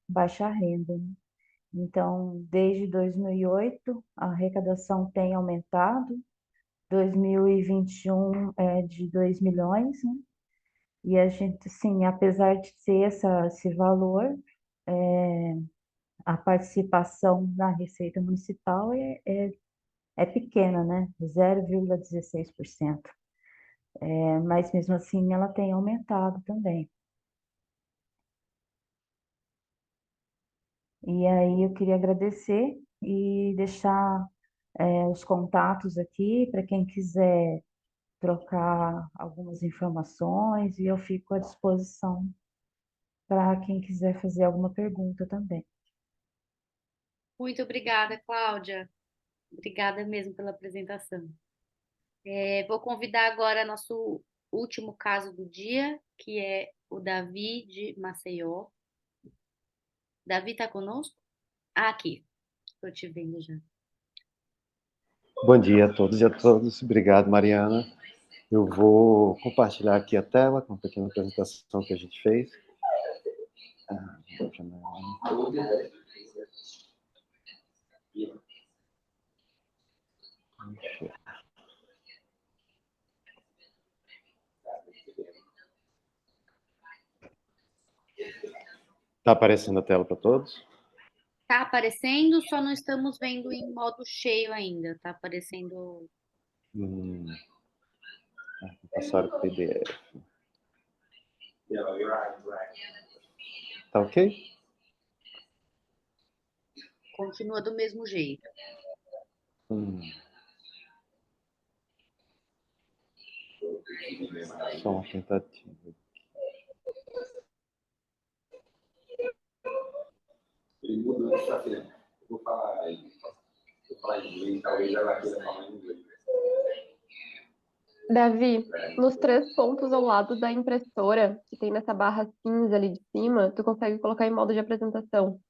baixa renda, né? Então, desde 2008, a arrecadação tem aumentado. 2021 é de 2 milhões, né? E a gente, sim, apesar de ter esse valor, a participação na Receita Municipal é pequena, né? 0,16%. Mas mesmo assim ela tem aumentado também. E aí eu queria agradecer e deixar os contatos aqui para quem quiser trocar algumas informações, e eu fico à disposição para quem quiser fazer alguma pergunta também. Muito obrigada, Cláudia. Obrigada mesmo pela apresentação. Vou convidar agora nosso último caso do dia, que é o Davi de Maceió. Davi está conosco? Ah, aqui. Estou te vendo já. Bom dia a todos e a todas. Obrigado, Mariana. Eu vou compartilhar aqui a tela com uma pequena apresentação que a gente fez. Está aparecendo a tela para todos? Tá aparecendo, só não estamos vendo em modo cheio ainda. Tá aparecendo. Vou passar o PDF. Tá ok? Continua do mesmo jeito. Só uma tentativa. Ele mudou de estratégia. Eu vou falar em inglês, talvez ela queira falar em inglês. Davi, nos 3 pontos ao lado da impressora, que tem nessa barra cinza ali de cima, tu consegue colocar em modo de apresentação.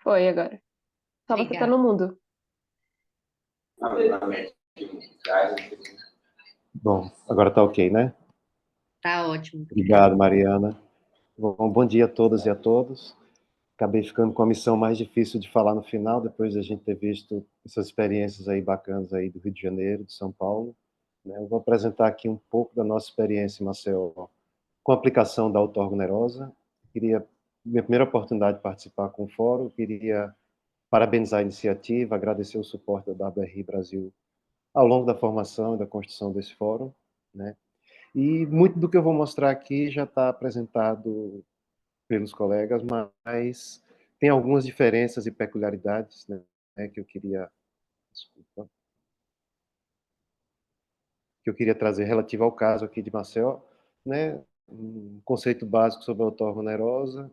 Foi agora. Só você tá Obrigada. no mudo. Bom, agora tá ok, né? Tá ótimo. Obrigado, Mariana. Bom dia a todas e a todos. Acabei ficando com a missão mais difícil de falar no final, depois da gente ter visto essas experiências aí bacanas aí do Rio de Janeiro, de São Paulo. Eu vou apresentar aqui um pouco da nossa experiência em Maceió com a aplicação da auto-orgnerosa. Minha primeira oportunidade de participar com o fórum, queria parabenizar a iniciativa, agradecer o suporte da WRI Brasil ao longo da formação e da construção desse fórum, né? E muito do que eu vou mostrar aqui já está apresentado pelos colegas, mas tem algumas diferenças e peculiaridades, né, que eu queria, desculpa, que eu queria trazer relativo ao caso aqui de Maceió, né? Um conceito básico sobre a auto-orgnerosa.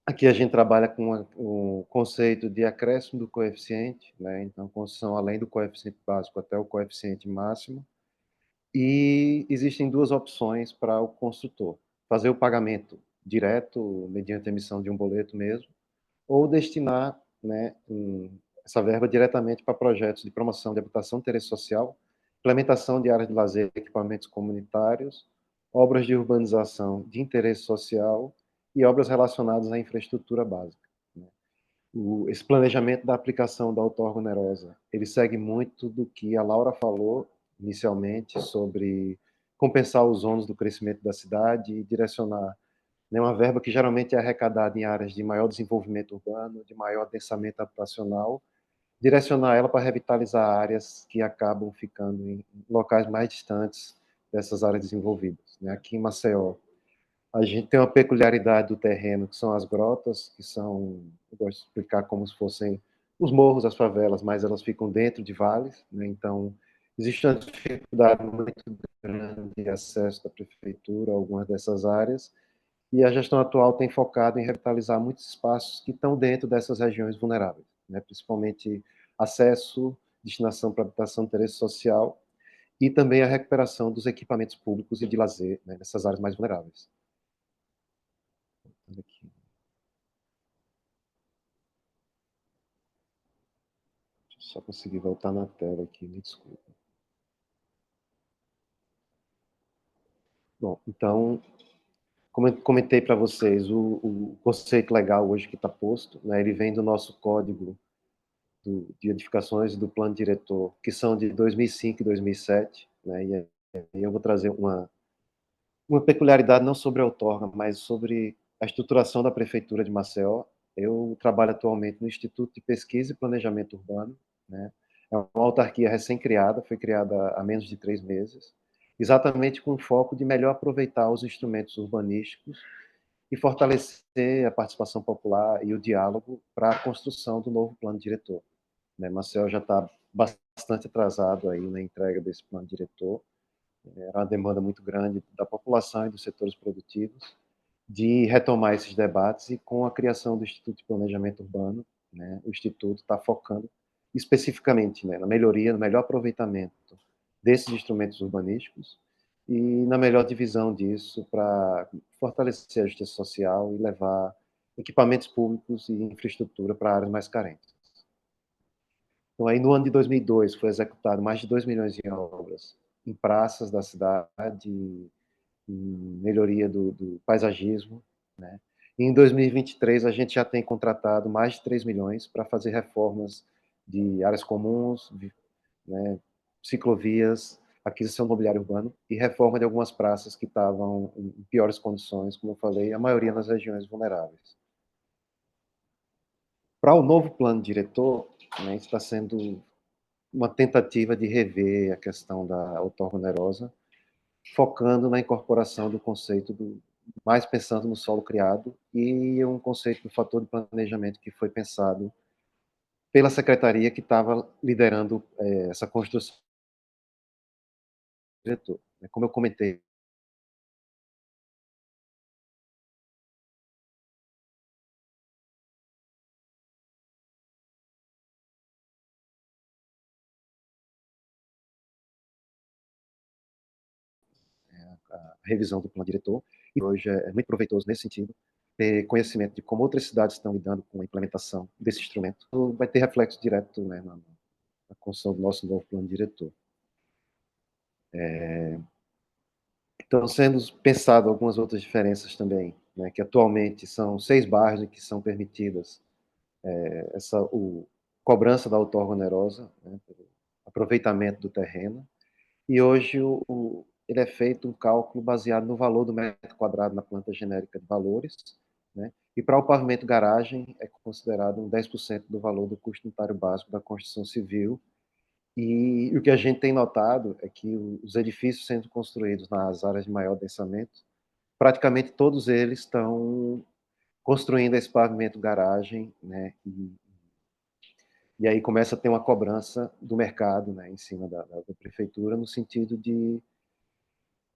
Aqui a gente trabalha com o conceito de acréscimo do coeficiente, né? Então, construção além do coeficiente básico até o coeficiente máximo. E existem duas opções para o construtor: fazer o pagamento direto, mediante a emissão de um boleto mesmo, ou destinar, né, essa verba diretamente para projetos de promoção de habitação de interesse social, implementação de áreas de lazer, equipamentos comunitários, obras de urbanização de interesse social e obras relacionadas à infraestrutura básica. Esse planejamento da aplicação da outorga onerosa, ele segue muito do que a Laura falou inicialmente sobre compensar os ônus do crescimento da cidade e direcionar, né, uma verba que geralmente é arrecadada em áreas de maior desenvolvimento urbano, de maior densamento habitacional, direcionar ela para revitalizar áreas que acabam ficando em locais mais distantes dessas áreas desenvolvidas. Aqui em Maceió, a gente tem uma peculiaridade do terreno, que são as grotas, que são, eu gosto de explicar como se fossem os morros, as favelas, mas elas ficam dentro de vales, né? Então, existe uma dificuldade muito grande de acesso da prefeitura a algumas dessas áreas, e a gestão atual tem focado em revitalizar muitos espaços que estão dentro dessas regiões vulneráveis, né? Principalmente acesso, destinação para habitação de interesse social, e também a recuperação dos equipamentos públicos e de lazer, né, nessas áreas mais vulneráveis. Aqui. Só conseguir voltar na tela aqui, me desculpa. Bom, então, como eu comentei para vocês, o conceito legal hoje que está posto, né, ele vem do nosso código de edificações do plano diretor, que são de 2005 e 2007, né, e aí eu vou trazer uma peculiaridade não sobre a outorga, mas sobre a estruturação da Prefeitura de Maceió. Eu trabalho atualmente no Instituto de Pesquisa e Planejamento Urbano, né? É uma autarquia recém-criada, foi criada há menos de 3 meses, exatamente com o foco de melhor aproveitar os instrumentos urbanísticos e fortalecer a participação popular e o diálogo para a construção do novo plano diretor, né? Maceió já está bastante atrasado aí na entrega desse plano diretor, era uma demanda muito grande da população e dos setores produtivos, de retomar esses debates, e com a criação do Instituto de Planejamento Urbano, né, o Instituto está focando especificamente, né, na melhoria, no melhor aproveitamento desses instrumentos urbanísticos e na melhor divisão disso para fortalecer a justiça social e levar equipamentos públicos e infraestrutura para áreas mais carentes. Então, aí no ano de 2002 foi executado mais de 2 milhões em obras em praças da cidade, em melhoria do paisagismo, né? E em 2023 a gente já tem contratado mais de 3 milhões para fazer reformas de áreas comuns, né, ciclovias, aquisição do mobiliário urbano e reforma de algumas praças que estavam em piores condições, como eu falei, a maioria nas regiões vulneráveis. Para o novo plano diretor, né, está sendo uma tentativa de rever a questão da outorga onerosa, focando na incorporação do conceito mais pensando no solo criado, e um conceito do fator de planejamento que foi pensado pela secretaria que estava liderando essa construção do diretor. Como eu comentei, a revisão do plano diretor, e hoje é muito proveitoso nesse sentido, ter conhecimento de como outras cidades estão lidando com a implementação desse instrumento. Vai ter reflexo direto, né, na construção do nosso novo plano diretor. Estão sendo pensado algumas outras diferenças também, né, que atualmente são 6 bairros em que são permitidas essa cobrança da outorga onerosa, né, pelo aproveitamento do terreno, e hoje ele é feito um cálculo baseado no valor do metro quadrado na planta genérica de valores, né, e para o pavimento garagem é considerado um 10% do valor do custo unitário básico da construção civil. E o que a gente tem notado é que os edifícios sendo construídos nas áreas de maior densamento, praticamente todos eles estão construindo esse pavimento garagem, né, e aí começa a ter uma cobrança do mercado, né, em cima da prefeitura, no sentido de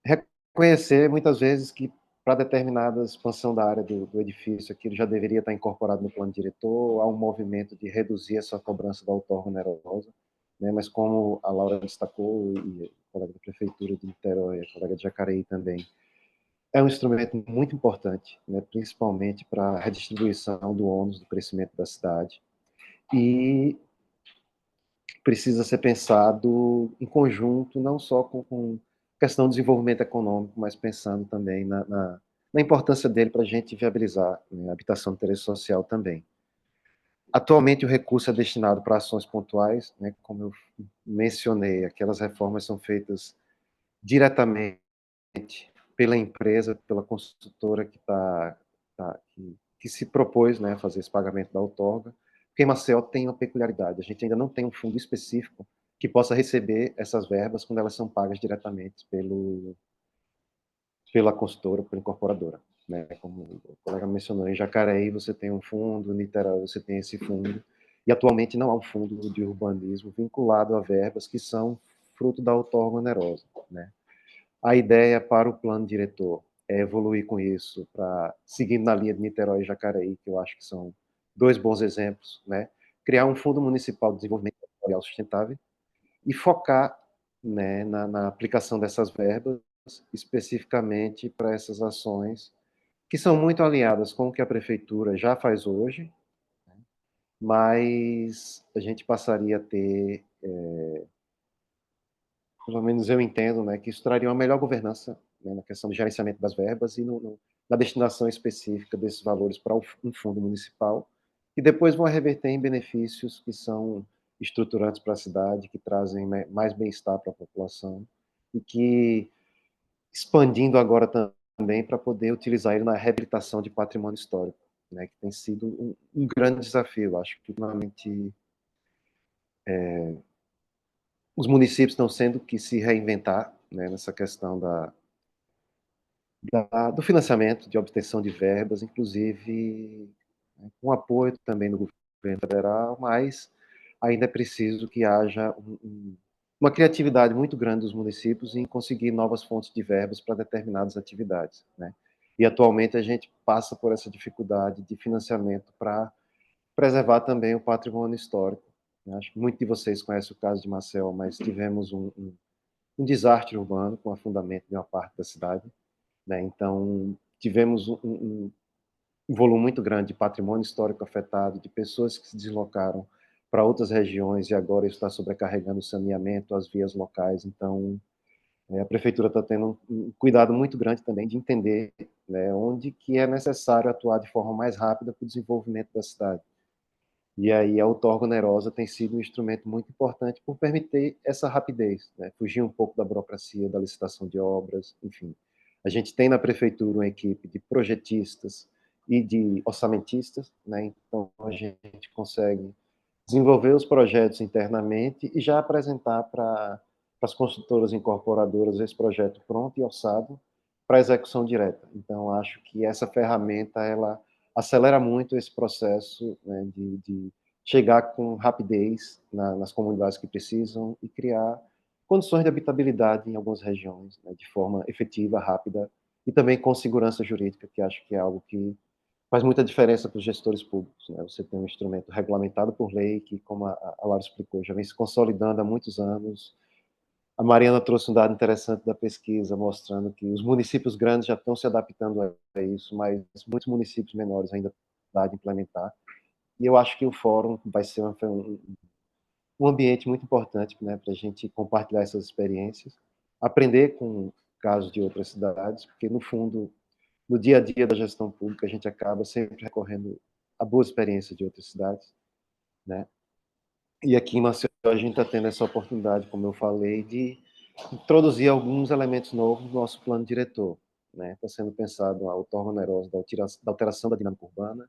reconhecer, muitas vezes, que para determinada expansão da área do edifício, aquilo já deveria estar incorporado no plano diretor, há um movimento de reduzir essa cobrança da outorga onerosa, né, mas como a Laura destacou, e a colega da prefeitura de Niterói, a colega de Jacareí também, é um instrumento muito importante, né, principalmente para a redistribuição do ônus do crescimento da cidade, e precisa ser pensado em conjunto, não só com questão do desenvolvimento econômico, mas pensando também na importância dele para a gente viabilizar, né, a habitação de interesse social também. Atualmente, o recurso é destinado para ações pontuais, né, como eu mencionei, aquelas reformas são feitas diretamente pela empresa, pela construtora que se propôs, né, a fazer esse pagamento da outorga, porque em Maceió tem uma peculiaridade, a gente ainda não tem um fundo específico que possa receber essas verbas quando elas são pagas diretamente pela consultora, pela incorporadora. Né? Como o colega mencionou, em Jacareí você tem um fundo, em Niterói você tem esse fundo, e atualmente não há um fundo de urbanismo vinculado a verbas que são fruto da outorga onerosa. Né? A ideia para o plano diretor é evoluir com isso, para seguir na linha de Niterói e Jacareí, que eu acho que são 2 bons exemplos, né? Criar um Fundo Municipal de Desenvolvimento Territorial Sustentável e focar, né, na aplicação dessas verbas, especificamente para essas ações, que são muito alinhadas com o que a prefeitura já faz hoje, mas a gente passaria a ter, pelo menos eu entendo, né, que isso traria uma melhor governança, né, na questão do gerenciamento das verbas e na destinação específica desses valores para um fundo municipal, e depois vão reverter em benefícios que são estruturantes para a cidade, que trazem mais bem-estar para a população, e que, expandindo agora também, para poder utilizar ele na reabilitação de patrimônio histórico, né, que tem sido um grande desafio. Acho que, ultimamente, os municípios estão sendo que se reinventar, né, nessa questão do financiamento, de obtenção de verbas, inclusive, né, com apoio também do governo federal, mas ainda é preciso que haja uma criatividade muito grande dos municípios em conseguir novas fontes de verbas para determinadas atividades, né? E atualmente a gente passa por essa dificuldade de financiamento para preservar também o patrimônio histórico. Acho que muitos de vocês conhecem o caso de Maceió, mas tivemos um desastre urbano com o afundamento de uma parte da cidade, né? Então, tivemos um volume muito grande de patrimônio histórico afetado, de pessoas que se deslocaram para outras regiões e agora isso está sobrecarregando o saneamento, as vias locais. Então, a prefeitura está tendo um cuidado muito grande também de entender, né, onde que é necessário atuar de forma mais rápida para o desenvolvimento da cidade. E aí a outorga onerosa tem sido um instrumento muito importante por permitir essa rapidez, né? Fugir um pouco da burocracia, da licitação de obras, enfim. A gente tem na prefeitura uma equipe de projetistas e de orçamentistas, né? Então a gente consegue desenvolver os projetos internamente e já apresentar para as construtoras incorporadoras esse projeto pronto e orçado para execução direta. Então acho que essa ferramenta ela acelera muito esse processo, né, de chegar com rapidez nas comunidades que precisam e criar condições de habitabilidade em algumas regiões, né, de forma efetiva, rápida e também com segurança jurídica, que acho que é algo que faz muita diferença para os gestores públicos, né? Você tem um instrumento regulamentado por lei que, como a Laura explicou, já vem se consolidando há muitos anos. A Mariana trouxe um dado interessante da pesquisa, mostrando que os municípios grandes já estão se adaptando a isso, mas muitos municípios menores ainda dá de implementar. E eu acho que o fórum vai ser um ambiente muito importante, né, para a gente compartilhar essas experiências, aprender com casos de outras cidades, porque, no fundo, no dia a dia da gestão pública, a gente acaba sempre recorrendo a boas experiências de outras cidades, né? E aqui em Maceió a gente está tendo essa oportunidade, como eu falei, de introduzir alguns elementos novos no nosso plano diretor, né? Está sendo pensado a outorga onerosa da alteração da dinâmica urbana,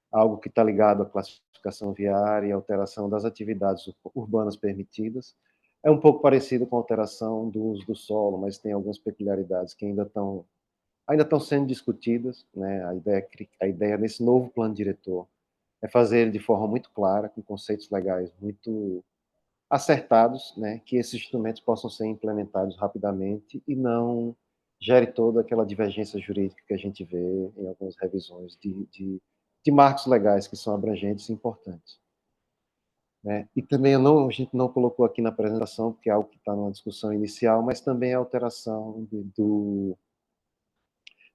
algo que está ligado à classificação viária e à alteração das atividades urbanas permitidas. É um pouco parecido com a alteração do uso do solo, mas tem algumas peculiaridades que ainda estão sendo discutidas, né? A ideia nesse novo plano diretor é fazer ele de forma muito clara, com conceitos legais muito acertados, né? Que esses instrumentos possam ser implementados rapidamente e não gere toda aquela divergência jurídica que a gente vê em algumas revisões de marcos legais que são abrangentes e importantes, né? E também a gente não colocou aqui na apresentação, porque é algo que está numa discussão inicial, mas também a alteração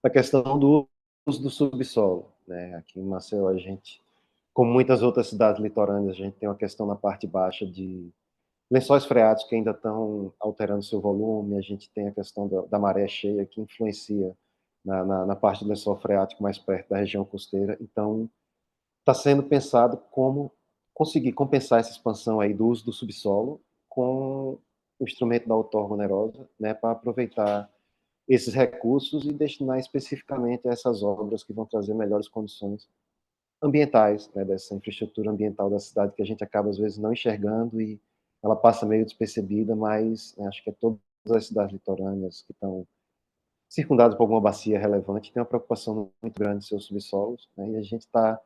da questão do uso do subsolo, né? Aqui em Maceió a gente, como muitas outras cidades litorâneas, a gente tem uma questão na parte baixa de lençóis freáticos que ainda estão alterando seu volume, a gente tem a questão da maré cheia que influencia na parte do lençol freático mais perto da região costeira, então está sendo pensado como conseguir compensar essa expansão aí do uso do subsolo com o instrumento da outorga onerosa, né, para aproveitar esses recursos e destinar especificamente a essas obras que vão trazer melhores condições ambientais, né, dessa infraestrutura ambiental da cidade que a gente acaba às vezes não enxergando e ela passa meio despercebida, mas, né, acho que é todas as cidades litorâneas que estão circundadas por alguma bacia relevante têm uma preocupação muito grande em seus subsolos, né, e a gente está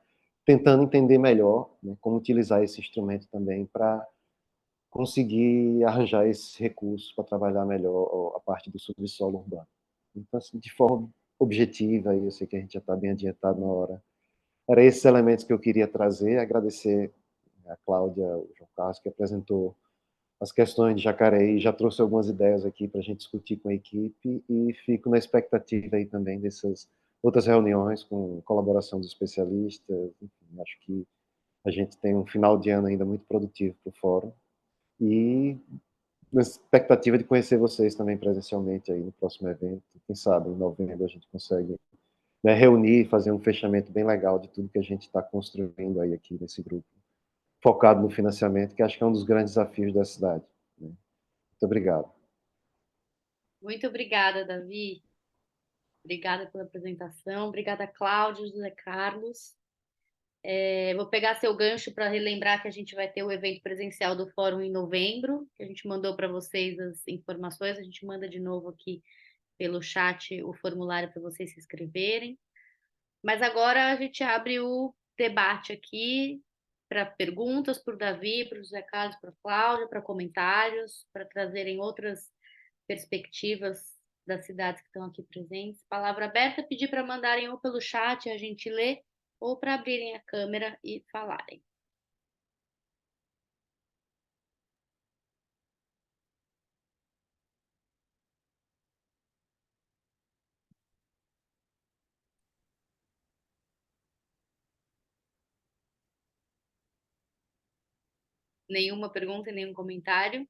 tentando entender melhor, né, como utilizar esse instrumento também para conseguir arranjar esses recursos para trabalhar melhor a parte do subsolo urbano. Então, assim, de forma objetiva, eu sei que a gente já está bem adiantado na hora, eram esses elementos que eu queria trazer, agradecer a Cláudia, o João Carlos, que apresentou as questões de Jacareí, já trouxe algumas ideias aqui para a gente discutir com a equipe e fico na expectativa aí também dessas outras reuniões com colaboração dos especialistas, enfim, acho que a gente tem um final de ano ainda muito produtivo para o fórum e na expectativa de conhecer vocês também presencialmente aí no próximo evento, quem sabe em novembro a gente consegue, né, reunir, fazer um fechamento bem legal de tudo que a gente está construindo aí aqui nesse grupo, focado no financiamento, que acho que é um dos grandes desafios da cidade, né? Muito obrigado. Muito obrigada, Davi. Obrigada pela apresentação. Obrigada, Cláudio, José Carlos. Vou pegar seu gancho para relembrar que a gente vai ter o evento presencial do Fórum em novembro, que a gente mandou para vocês as informações, a gente manda de novo aqui pelo chat o formulário para vocês se inscreverem. Mas agora a gente abre o debate aqui para perguntas para o Davi, para o José Carlos, para a Cláudia, para comentários, para trazerem outras perspectivas das cidades que estão aqui presentes. Palavra aberta, pedir para mandarem ou pelo chat, a gente lê, ou para abrirem a câmera e falarem. Nenhuma pergunta, nenhum comentário?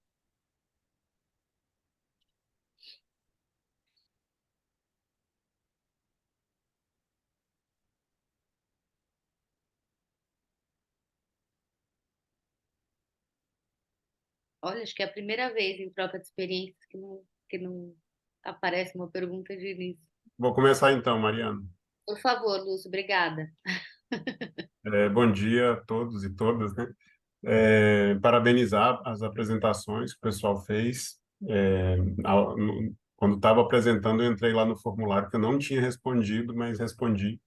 Olha, acho que é a primeira vez em troca de experiências que não aparece uma pergunta de início. Vou começar então, Mariana. Por favor, Lúcio, obrigada. Bom dia a todos e todas, né? Parabenizar as apresentações que o pessoal fez. Quando estava apresentando, eu entrei lá no formulário que eu não tinha respondido, mas respondi.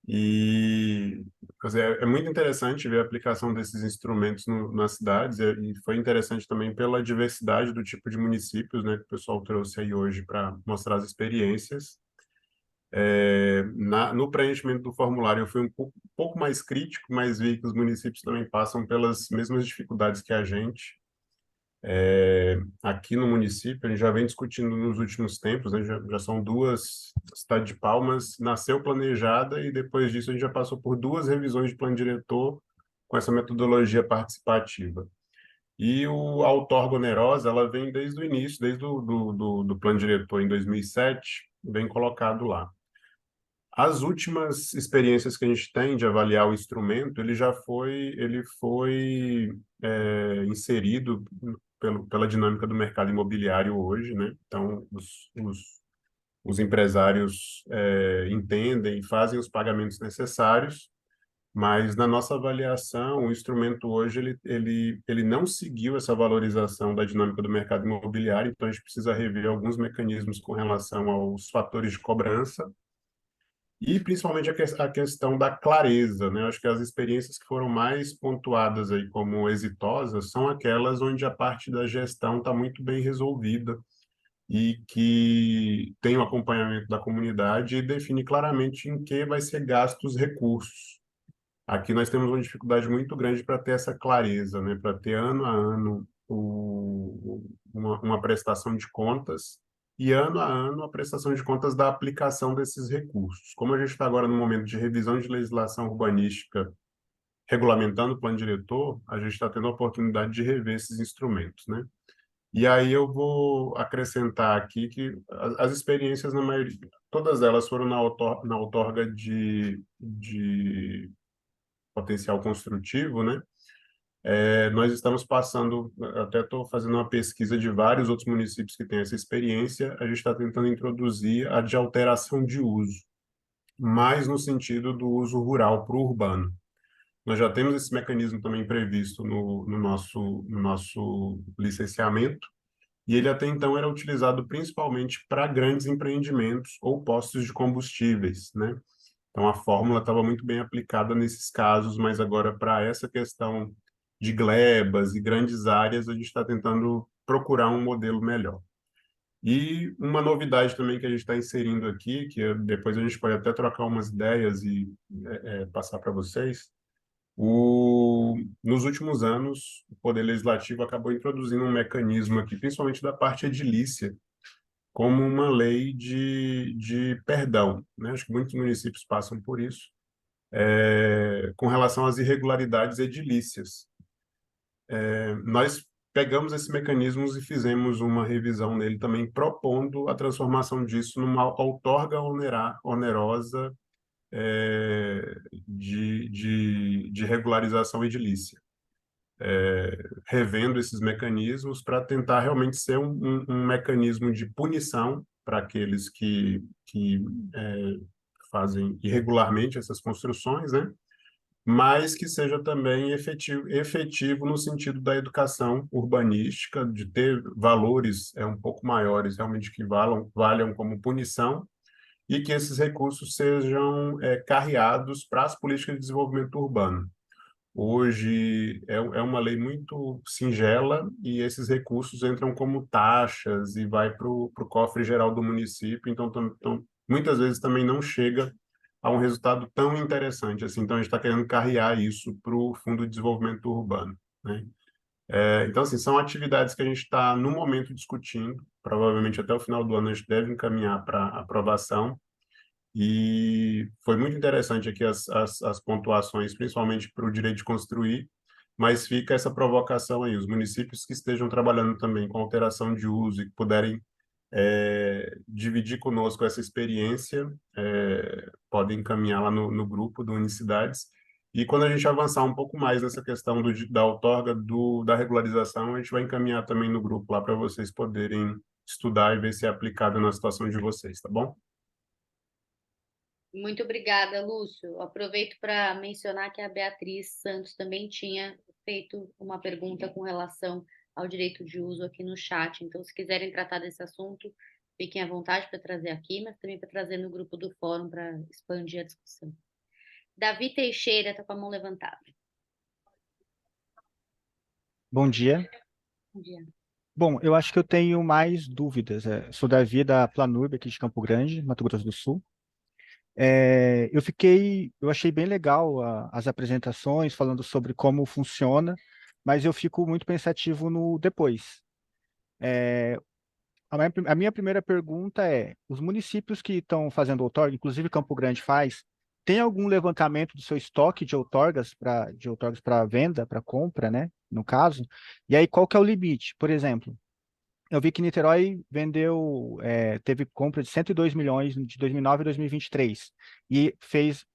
E quer dizer, é muito interessante ver a aplicação desses instrumentos nas cidades, e foi interessante também pela diversidade do tipo de municípios, né, que o pessoal trouxe aí hoje para mostrar as experiências. No preenchimento do formulário, eu fui um pouco mais crítico, mas vi que os municípios também passam pelas mesmas dificuldades que a gente. Aqui no município, a gente já vem discutindo nos últimos tempos, né, já são duas, a cidade de Palmas nasceu planejada e depois disso a gente já passou por duas revisões de plano diretor com essa metodologia participativa. E a outorga onerosa, ela vem desde o início, desde do plano diretor em 2007, vem colocado lá. As últimas experiências que a gente tem de avaliar o instrumento, ele foi inserido pela dinâmica do mercado imobiliário hoje, né? Então, os empresários entendem e fazem os pagamentos necessários, mas na nossa avaliação, o instrumento hoje ele não seguiu essa valorização da dinâmica do mercado imobiliário, então a gente precisa rever alguns mecanismos com relação aos fatores de cobrança, e principalmente a questão da clareza, né? Eu acho que as experiências que foram mais pontuadas aí como exitosas são aquelas onde a parte da gestão está muito bem resolvida e que tem o acompanhamento da comunidade e define claramente em que vai ser gasto os recursos. Aqui nós temos uma dificuldade muito grande para ter essa clareza, né? Para ter ano a ano uma prestação de contas e ano a ano a prestação de contas da aplicação desses recursos. Como a gente está agora no momento de revisão de legislação urbanística regulamentando o plano diretor, a gente está tendo a oportunidade de rever esses instrumentos, né? E aí eu vou acrescentar aqui que as experiências, na maioria, todas elas foram na outorga de potencial construtivo, né? Nós estamos passando, até estou fazendo uma pesquisa de vários outros municípios que têm essa experiência, a gente está tentando introduzir a de alteração de uso, mais no sentido do uso rural para o urbano. Nós já temos esse mecanismo também previsto no nosso licenciamento, e ele até então era utilizado principalmente para grandes empreendimentos ou postos de combustíveis, né? Então, a fórmula estava muito bem aplicada nesses casos, mas agora, para essa questão de glebas e grandes áreas, a gente está tentando procurar um modelo melhor. E uma novidade também que a gente está inserindo aqui, depois a gente pode até trocar umas ideias e passar para vocês. Nos últimos anos, o Poder Legislativo acabou introduzindo um mecanismo aqui, principalmente da parte edilícia, como uma lei de perdão, né? Acho que muitos municípios passam por isso, com relação às irregularidades edilícias. Nós pegamos esses mecanismos e fizemos uma revisão nele também, propondo a transformação disso numa outorga onerosa de regularização edilícia. Revendo esses mecanismos para tentar realmente ser um mecanismo de punição para aqueles que fazem irregularmente essas construções, né? Mas que seja também efetivo no sentido da educação urbanística, de ter valores um pouco maiores, realmente que valham como punição, e que esses recursos sejam carreados para as políticas de desenvolvimento urbano. Hoje é uma lei muito singela e esses recursos entram como taxas e vai para o cofre geral do município, então, muitas vezes também não chega a um resultado tão interessante assim. Então a gente está querendo carrear isso para o Fundo de Desenvolvimento Urbano, né? Então, assim, são atividades que a gente está, no momento, discutindo. Provavelmente até o final do ano a gente deve encaminhar para aprovação. E foi muito interessante aqui as pontuações, principalmente para o direito de construir, mas fica essa provocação aí. Os municípios que estejam trabalhando também com alteração de uso e que puderem dividir conosco essa experiência, podem encaminhar lá no grupo do Unicidades. E quando a gente avançar um pouco mais nessa questão da outorga, da regularização, a gente vai encaminhar também no grupo lá para vocês poderem estudar e ver se é aplicado na situação de vocês, tá bom? Muito obrigada, Lúcio. Aproveito para mencionar que a Beatriz Santos também tinha feito uma pergunta com relação ao direito de uso aqui no chat. Então, se quiserem tratar desse assunto, fiquem à vontade para trazer aqui, mas também para trazer no grupo do fórum para expandir a discussão. Davi Teixeira está com a mão levantada. Bom dia. Bom dia. Bom, eu acho que eu tenho mais dúvidas. Sou Davi da Planurb, aqui de Campo Grande, Mato Grosso do Sul. Eu achei bem legal as apresentações falando sobre como funciona, mas eu fico muito pensativo no depois. A minha primeira pergunta é: os municípios que estão fazendo outorga, inclusive Campo Grande faz, tem algum levantamento do seu estoque de outorgas para venda, para compra, né? No caso, e aí qual que é o limite? Por exemplo, eu vi que Niterói teve compra de 102 milhões de 2009 a 2023 e fez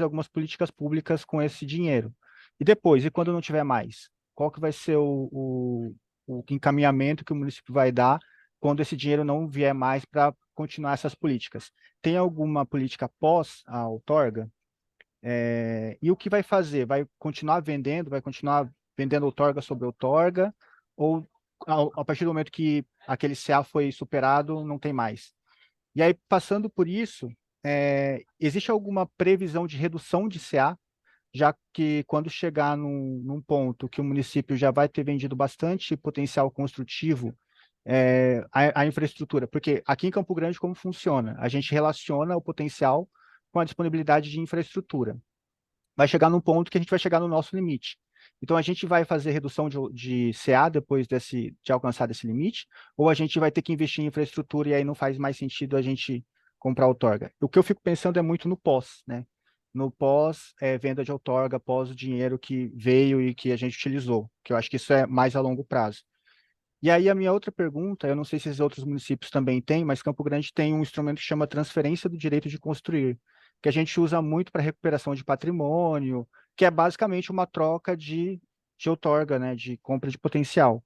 algumas políticas públicas com esse dinheiro. E depois, e quando não tiver mais? Qual que vai ser o encaminhamento que o município vai dar quando esse dinheiro não vier mais para continuar essas políticas? Tem alguma política pós a outorga? E o que vai fazer? Vai continuar vendendo outorga sobre outorga? Ou a partir do momento que aquele CA foi superado, não tem mais? E aí, passando por isso, existe alguma previsão de redução de CA, já que quando chegar num ponto que o município já vai ter vendido bastante potencial construtivo, a infraestrutura? Porque aqui em Campo Grande, como funciona? A gente relaciona o potencial com a disponibilidade de infraestrutura. Vai chegar num ponto que a gente vai chegar no nosso limite. Então, a gente vai fazer redução de CA depois de alcançar desse limite, ou a gente vai ter que investir em infraestrutura e aí não faz mais sentido a gente comprar outorga? O que eu fico pensando é muito no pós, né? No pós, venda de outorga, pós o dinheiro que veio e que a gente utilizou, que eu acho que isso é mais a longo prazo. E aí a minha outra pergunta, eu não sei se esses outros municípios também têm, mas Campo Grande tem um instrumento que chama transferência do direito de construir, que a gente usa muito para recuperação de patrimônio, que é basicamente uma troca de outorga, né, de compra de potencial.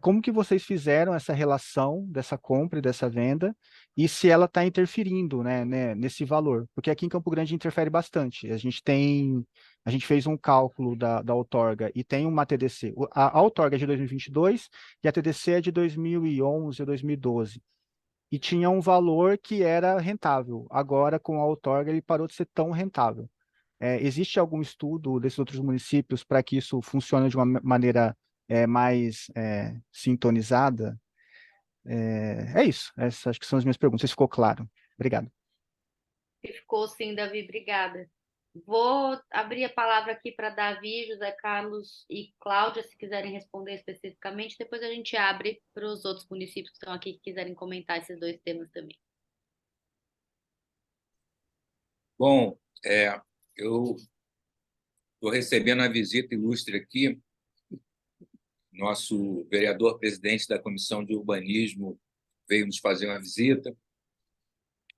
Como que vocês fizeram essa relação dessa compra e dessa venda e se ela está interferindo, né, nesse valor? Porque aqui em Campo Grande interfere bastante. A gente fez um cálculo da outorga e tem uma TDC. A outorga é de 2022 e a TDC é de 2011 ou 2012. E tinha um valor que era rentável. Agora, com a outorga, ele parou de ser tão rentável. Existe algum estudo desses outros municípios para que isso funcione de uma maneira mais sintonizada? É isso. Essas acho que são as minhas perguntas. Se ficou claro. Obrigado. Ficou sim, Davi, obrigada. Vou abrir a palavra aqui para Davi, José Carlos e Cláudia, se quiserem responder especificamente. Depois a gente abre para os outros municípios que estão aqui que quiserem comentar esses dois temas também. Bom, eu estou recebendo a visita ilustre aqui. Nosso vereador-presidente da Comissão de Urbanismo veio nos fazer uma visita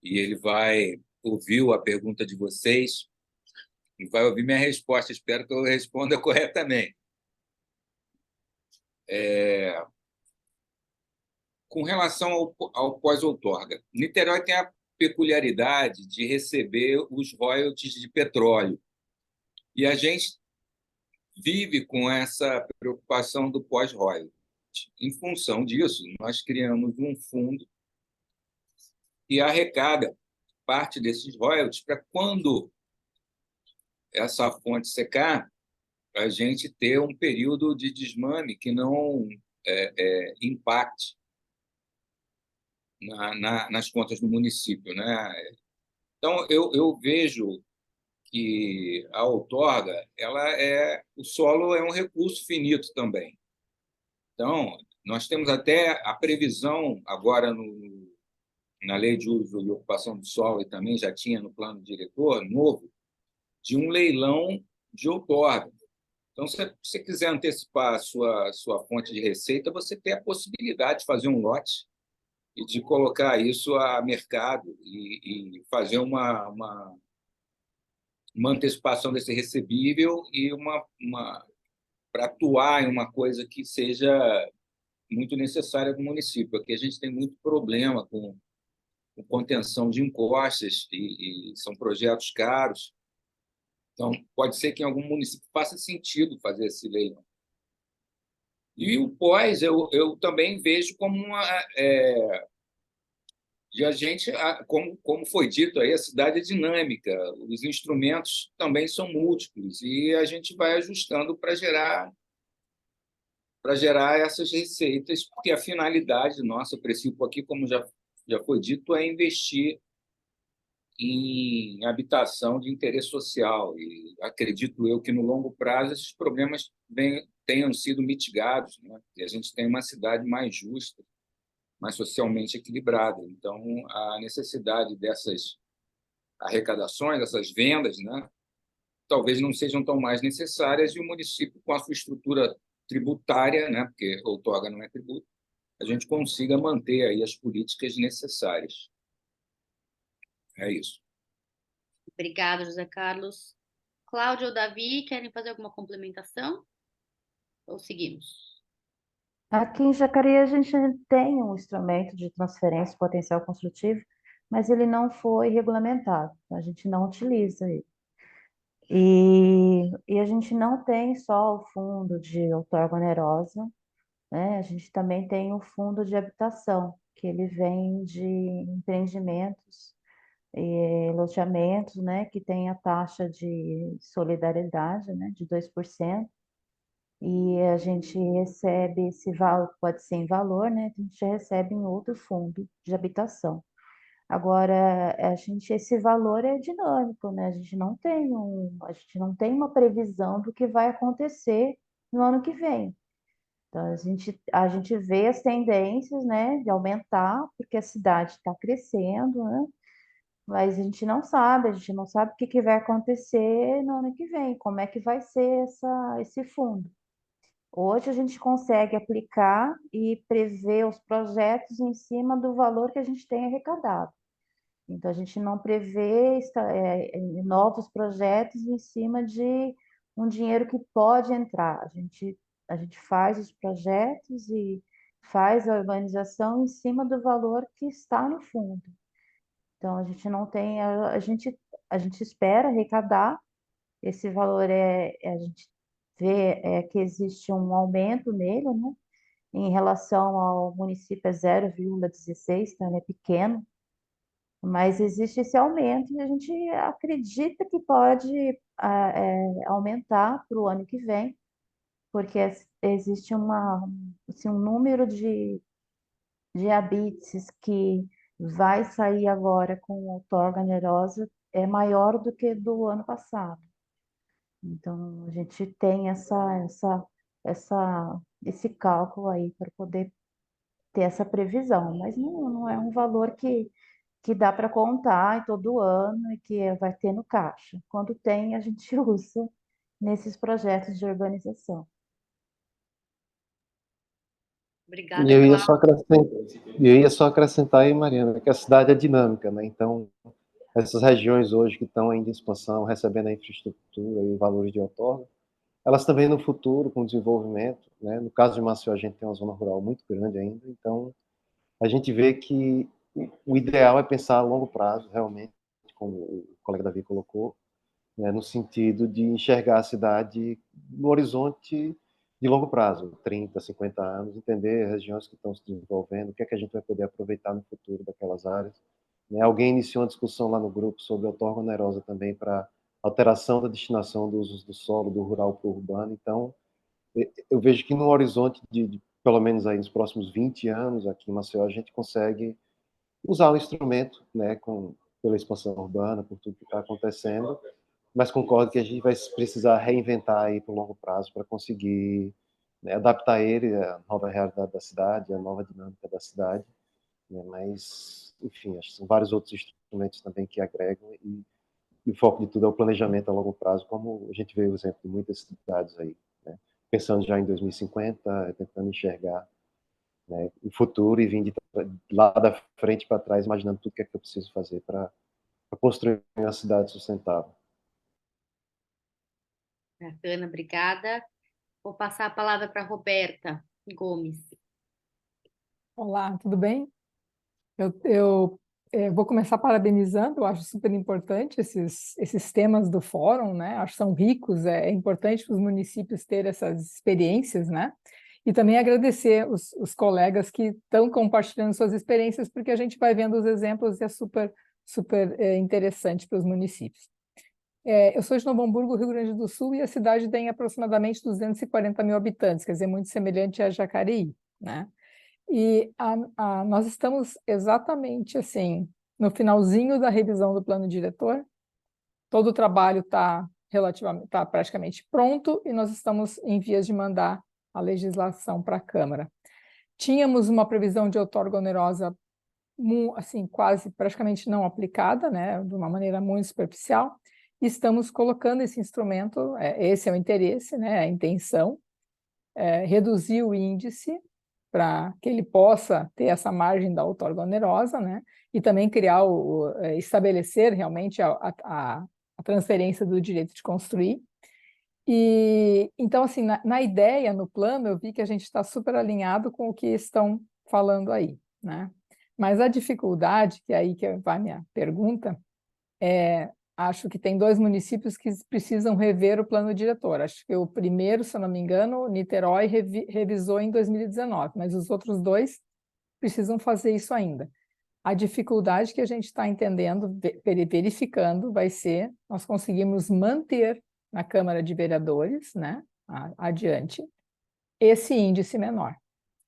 e ele vai ouvir a pergunta de vocês e vai ouvir minha resposta. Espero que eu responda corretamente. Com relação ao pós-outorga, Niterói tem a peculiaridade de receber os royalties de petróleo. E a gente vive com essa preocupação do pós-royalties. Em função disso, nós criamos um fundo que arrecada parte desses royalties para quando essa fonte secar, a gente ter um período de desmame que não impacte nas contas do município, né? Então, eu vejo que a outorga, o solo é um recurso finito também. Então, nós temos até a previsão agora na Lei de Uso e Ocupação do Solo, e também já tinha no plano diretor novo, de um leilão de outorga. Então, se você quiser antecipar a sua fonte de receita, você tem a possibilidade de fazer um lote e de colocar isso a mercado e fazer uma antecipação desse recebível e para atuar em uma coisa que seja muito necessária do município. Aqui a gente tem muito problema com contenção de encostas e são projetos caros. Então, pode ser que em algum município faça sentido fazer esse leilão. E o pós, eu também vejo como de a gente, como foi dito aí, a cidade é dinâmica, os instrumentos também são múltiplos e a gente vai ajustando para gerar essas receitas, porque a finalidade nossa, o princípio aqui, como já foi dito, é investir em habitação de interesse social. E acredito eu que, no longo prazo, esses problemas tenham sido mitigados, né? E a gente tem uma cidade mais justa, mais socialmente equilibrada. Então, a necessidade dessas arrecadações, dessas vendas, né, talvez não sejam tão mais necessárias e o município, com a sua estrutura tributária, né, porque outorga não é tributo, a gente consiga manter aí as políticas necessárias. É isso. Obrigada, José Carlos. Cláudia ou Davi, querem fazer alguma complementação? Ou seguimos? Aqui em Jacareí a gente tem um instrumento de transferência potencial construtivo, mas ele não foi regulamentado, a gente não utiliza ele. E a gente não tem só o fundo de outorga onerosa, né? A gente também tem o fundo de habitação, que ele vem de empreendimentos e loteamentos, né, que tem a taxa de solidariedade, né, de 2%. E a gente recebe esse valor, pode ser em valor, né? A gente recebe em outro fundo de habitação. Agora, esse valor é dinâmico, né? A gente não tem uma previsão do que vai acontecer no ano que vem. Então, a gente vê as tendências, né, de aumentar, porque a cidade está crescendo, né? Mas a gente não sabe o que vai acontecer no ano que vem, como é que vai ser esse fundo. Hoje a gente consegue aplicar e prever os projetos em cima do valor que a gente tem arrecadado. Então, a gente não prevê novos projetos em cima de um dinheiro que pode entrar. A gente faz os projetos e faz a organização em cima do valor que está no fundo. Então, a gente não tem, a gente espera arrecadar, esse valor a gente vê que existe um aumento nele, né? Em relação ao município é 0,16, então ele é pequeno, mas existe esse aumento e a gente acredita que pode aumentar para o ano que vem, porque existe assim, um número de habites que vai sair agora com outorga onerosa é maior do que do ano passado. Então, a gente tem esse cálculo aí para poder ter essa previsão, mas não é um valor que dá para contar todo ano e que vai ter no caixa. Quando tem, a gente usa nesses projetos de urbanização. Obrigada, E Cláudia. eu ia só acrescentar aí, Mariana, que a cidade é dinâmica, né? Então, essas regiões hoje que estão ainda em expansão, recebendo a infraestrutura e valores de outorga, elas também no futuro, com o desenvolvimento, né? No caso de Maceió, a gente tem uma zona rural muito grande ainda, então a gente vê que o ideal é pensar a longo prazo, realmente, como o colega Davi colocou, né? No sentido de enxergar a cidade no horizonte de longo prazo, 30, 50 anos, entender as regiões que estão se desenvolvendo, o que é que a gente vai poder aproveitar no futuro daquelas áreas. Né? Alguém iniciou uma discussão lá no grupo sobre a outorga onerosa também para alteração da destinação dos usos do solo, do rural para o urbano. Então, eu vejo que no horizonte de pelo menos aí nos próximos 20 anos, aqui em Maceió, a gente consegue usar o instrumento, né, pela expansão urbana, por tudo que está acontecendo, mas concordo que a gente vai precisar reinventar aí para o longo prazo para conseguir, né, adaptar ele à nova realidade da cidade, à nova dinâmica da cidade, né, mas, enfim, acho que são vários outros instrumentos também que agregam e o foco de tudo é o planejamento a longo prazo, como a gente vê o exemplo de muitas cidades aí, né, pensando já em 2050, tentando enxergar, né, o futuro e vir de lá da frente para trás, imaginando tudo que é que eu preciso fazer para construir uma cidade sustentável. Bacana, obrigada. Vou passar a palavra para a Roberta Gomes. Olá, tudo bem? Eu vou começar parabenizando, eu acho super importante esses temas do fórum, né? Acho que são ricos, é importante para os municípios ter essas experiências, né? E também agradecer os colegas que estão compartilhando suas experiências, porque a gente vai vendo os exemplos e é super interessante para os municípios. Eu sou de Novo Hamburgo, Rio Grande do Sul, e a cidade tem aproximadamente 240 mil habitantes, quer dizer, muito semelhante a Jacareí, né? E nós estamos exatamente assim, no finalzinho da revisão do plano diretor, todo o trabalho está praticamente pronto e nós estamos em vias de mandar a legislação para a Câmara. Tínhamos uma previsão de outorga onerosa assim, quase praticamente não aplicada, né, de uma maneira muito superficial, e estamos colocando esse instrumento, esse é o interesse, né, a intenção, reduzir o índice para que ele possa ter essa margem da outorga onerosa, né? E também criar estabelecer realmente a transferência do direito de construir. E então, assim, na ideia, no plano, eu vi que a gente está super alinhado com o que estão falando aí, né? Mas a dificuldade, que é aí que vai a minha pergunta, acho que tem 2 municípios que precisam rever o plano diretor. Acho que o primeiro, se eu não me engano, Niterói revisou em 2019, mas os outros 2 precisam fazer isso ainda. A dificuldade que a gente está entendendo, verificando, vai ser nós conseguimos manter na Câmara de Vereadores, né, adiante, esse índice menor.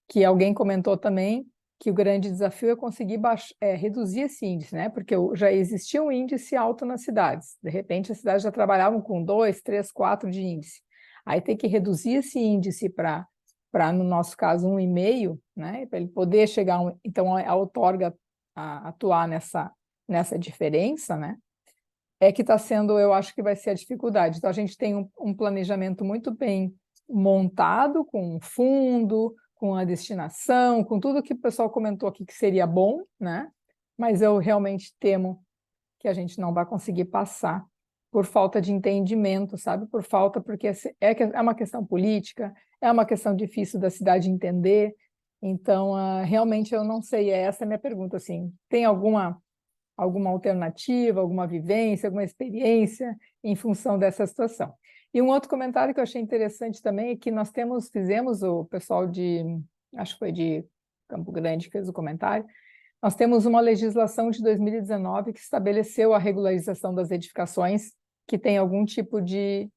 Que alguém comentou também que o grande desafio é conseguir reduzir esse índice, né? Porque já existia um índice alto nas cidades. De repente, as cidades já trabalhavam com 2, 3, 4 de índice. Aí tem que reduzir esse índice para, no nosso caso, 1,5, né? Para ele poder chegar então a outorga atuar nessa diferença, né? É que está sendo, eu acho que vai ser a dificuldade. Então, a gente tem um planejamento muito bem montado, com um fundo, com a destinação, com tudo que o pessoal comentou aqui que seria bom, né? Mas eu realmente temo que a gente não vai conseguir passar por falta de entendimento, sabe? Porque é uma questão política, é uma questão difícil da cidade entender. Então, realmente eu não sei, essa é a minha pergunta, assim, tem alguma alternativa, alguma vivência, alguma experiência em função dessa situação. E um outro comentário que eu achei interessante também é que nós fizemos, o pessoal acho que foi de Campo Grande que fez o comentário, nós temos uma legislação de 2019 que estabeleceu a regularização das edificações que tem algum tipo de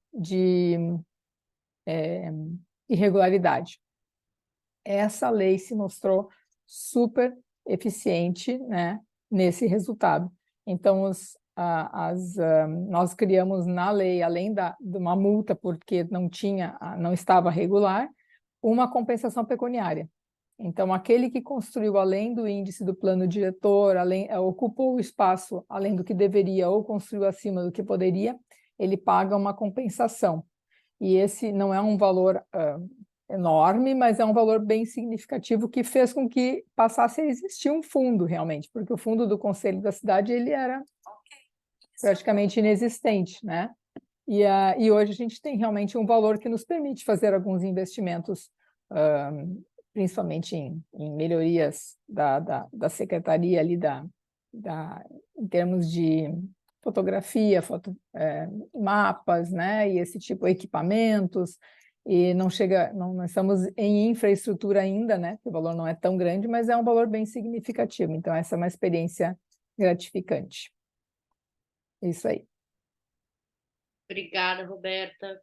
irregularidade. Essa lei se mostrou super eficiente, né, nesse resultado. Então, nós criamos na lei, além de uma multa porque não estava regular, uma compensação pecuniária. Então, aquele que construiu além do índice do plano diretor, ocupou o espaço além do que deveria ou construiu acima do que poderia, ele paga uma compensação. E esse não é um valor enorme, mas é um valor bem significativo que fez com que passasse a existir um fundo realmente, porque o fundo do Conselho da Cidade ele era praticamente inexistente, né? E hoje a gente tem realmente um valor que nos permite fazer alguns investimentos, principalmente em melhorias da secretaria ali, em termos de fotografia, mapas, né? E esse tipo de equipamentos. E não estamos em infraestrutura ainda, né? O valor não é tão grande, mas é um valor bem significativo. Então, essa é uma experiência gratificante. Isso aí. Obrigada, Roberta.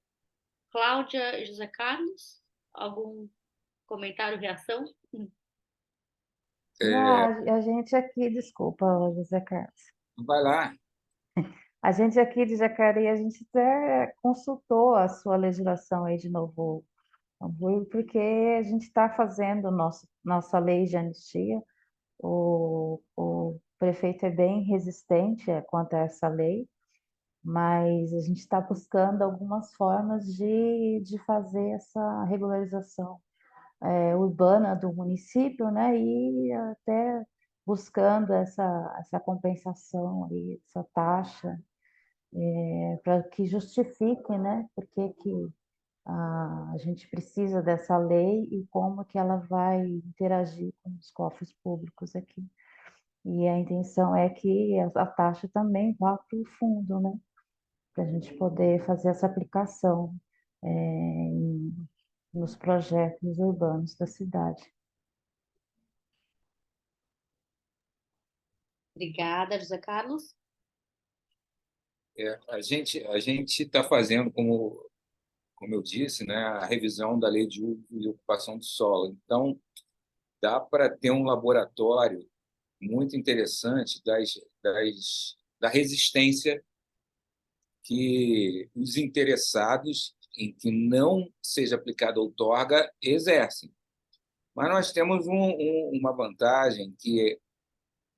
Cláudia e José Carlos, algum comentário, reação? A gente aqui, desculpa, José Carlos. Vai lá. A gente aqui de Jacareí, a gente até consultou a sua legislação aí de Novo Hamburgo, porque a gente está fazendo nossa lei de anistia. O prefeito é bem resistente quanto a essa lei, mas a gente está buscando algumas formas de fazer essa regularização urbana do município, né? E até buscando essa compensação aí, essa taxa, para que justifique, né? Por que a gente precisa dessa lei e como que ela vai interagir com os cofres públicos aqui. E a intenção é que a taxa também vá para o fundo, né? Para a gente poder fazer essa aplicação nos projetos urbanos da cidade. Obrigada, José Carlos. A gente está fazendo, como eu disse, né, a revisão da lei de uso e ocupação do solo. Então, dá para ter um laboratório muito interessante da resistência que os interessados em que não seja aplicada a outorga exercem. Mas nós temos uma vantagem que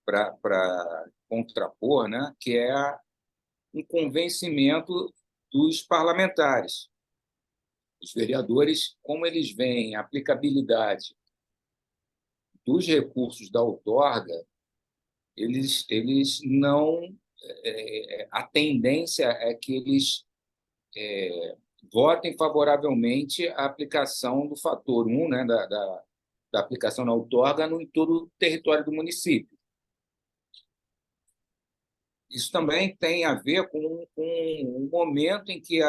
para contrapor, né, que é um convencimento dos parlamentares. Os vereadores, como eles veem a aplicabilidade dos recursos da outorga, eles não... a tendência é que eles votem favoravelmente a aplicação do fator 1, né, da aplicação na outorga em todo o território do município. Isso também tem a ver com o momento em que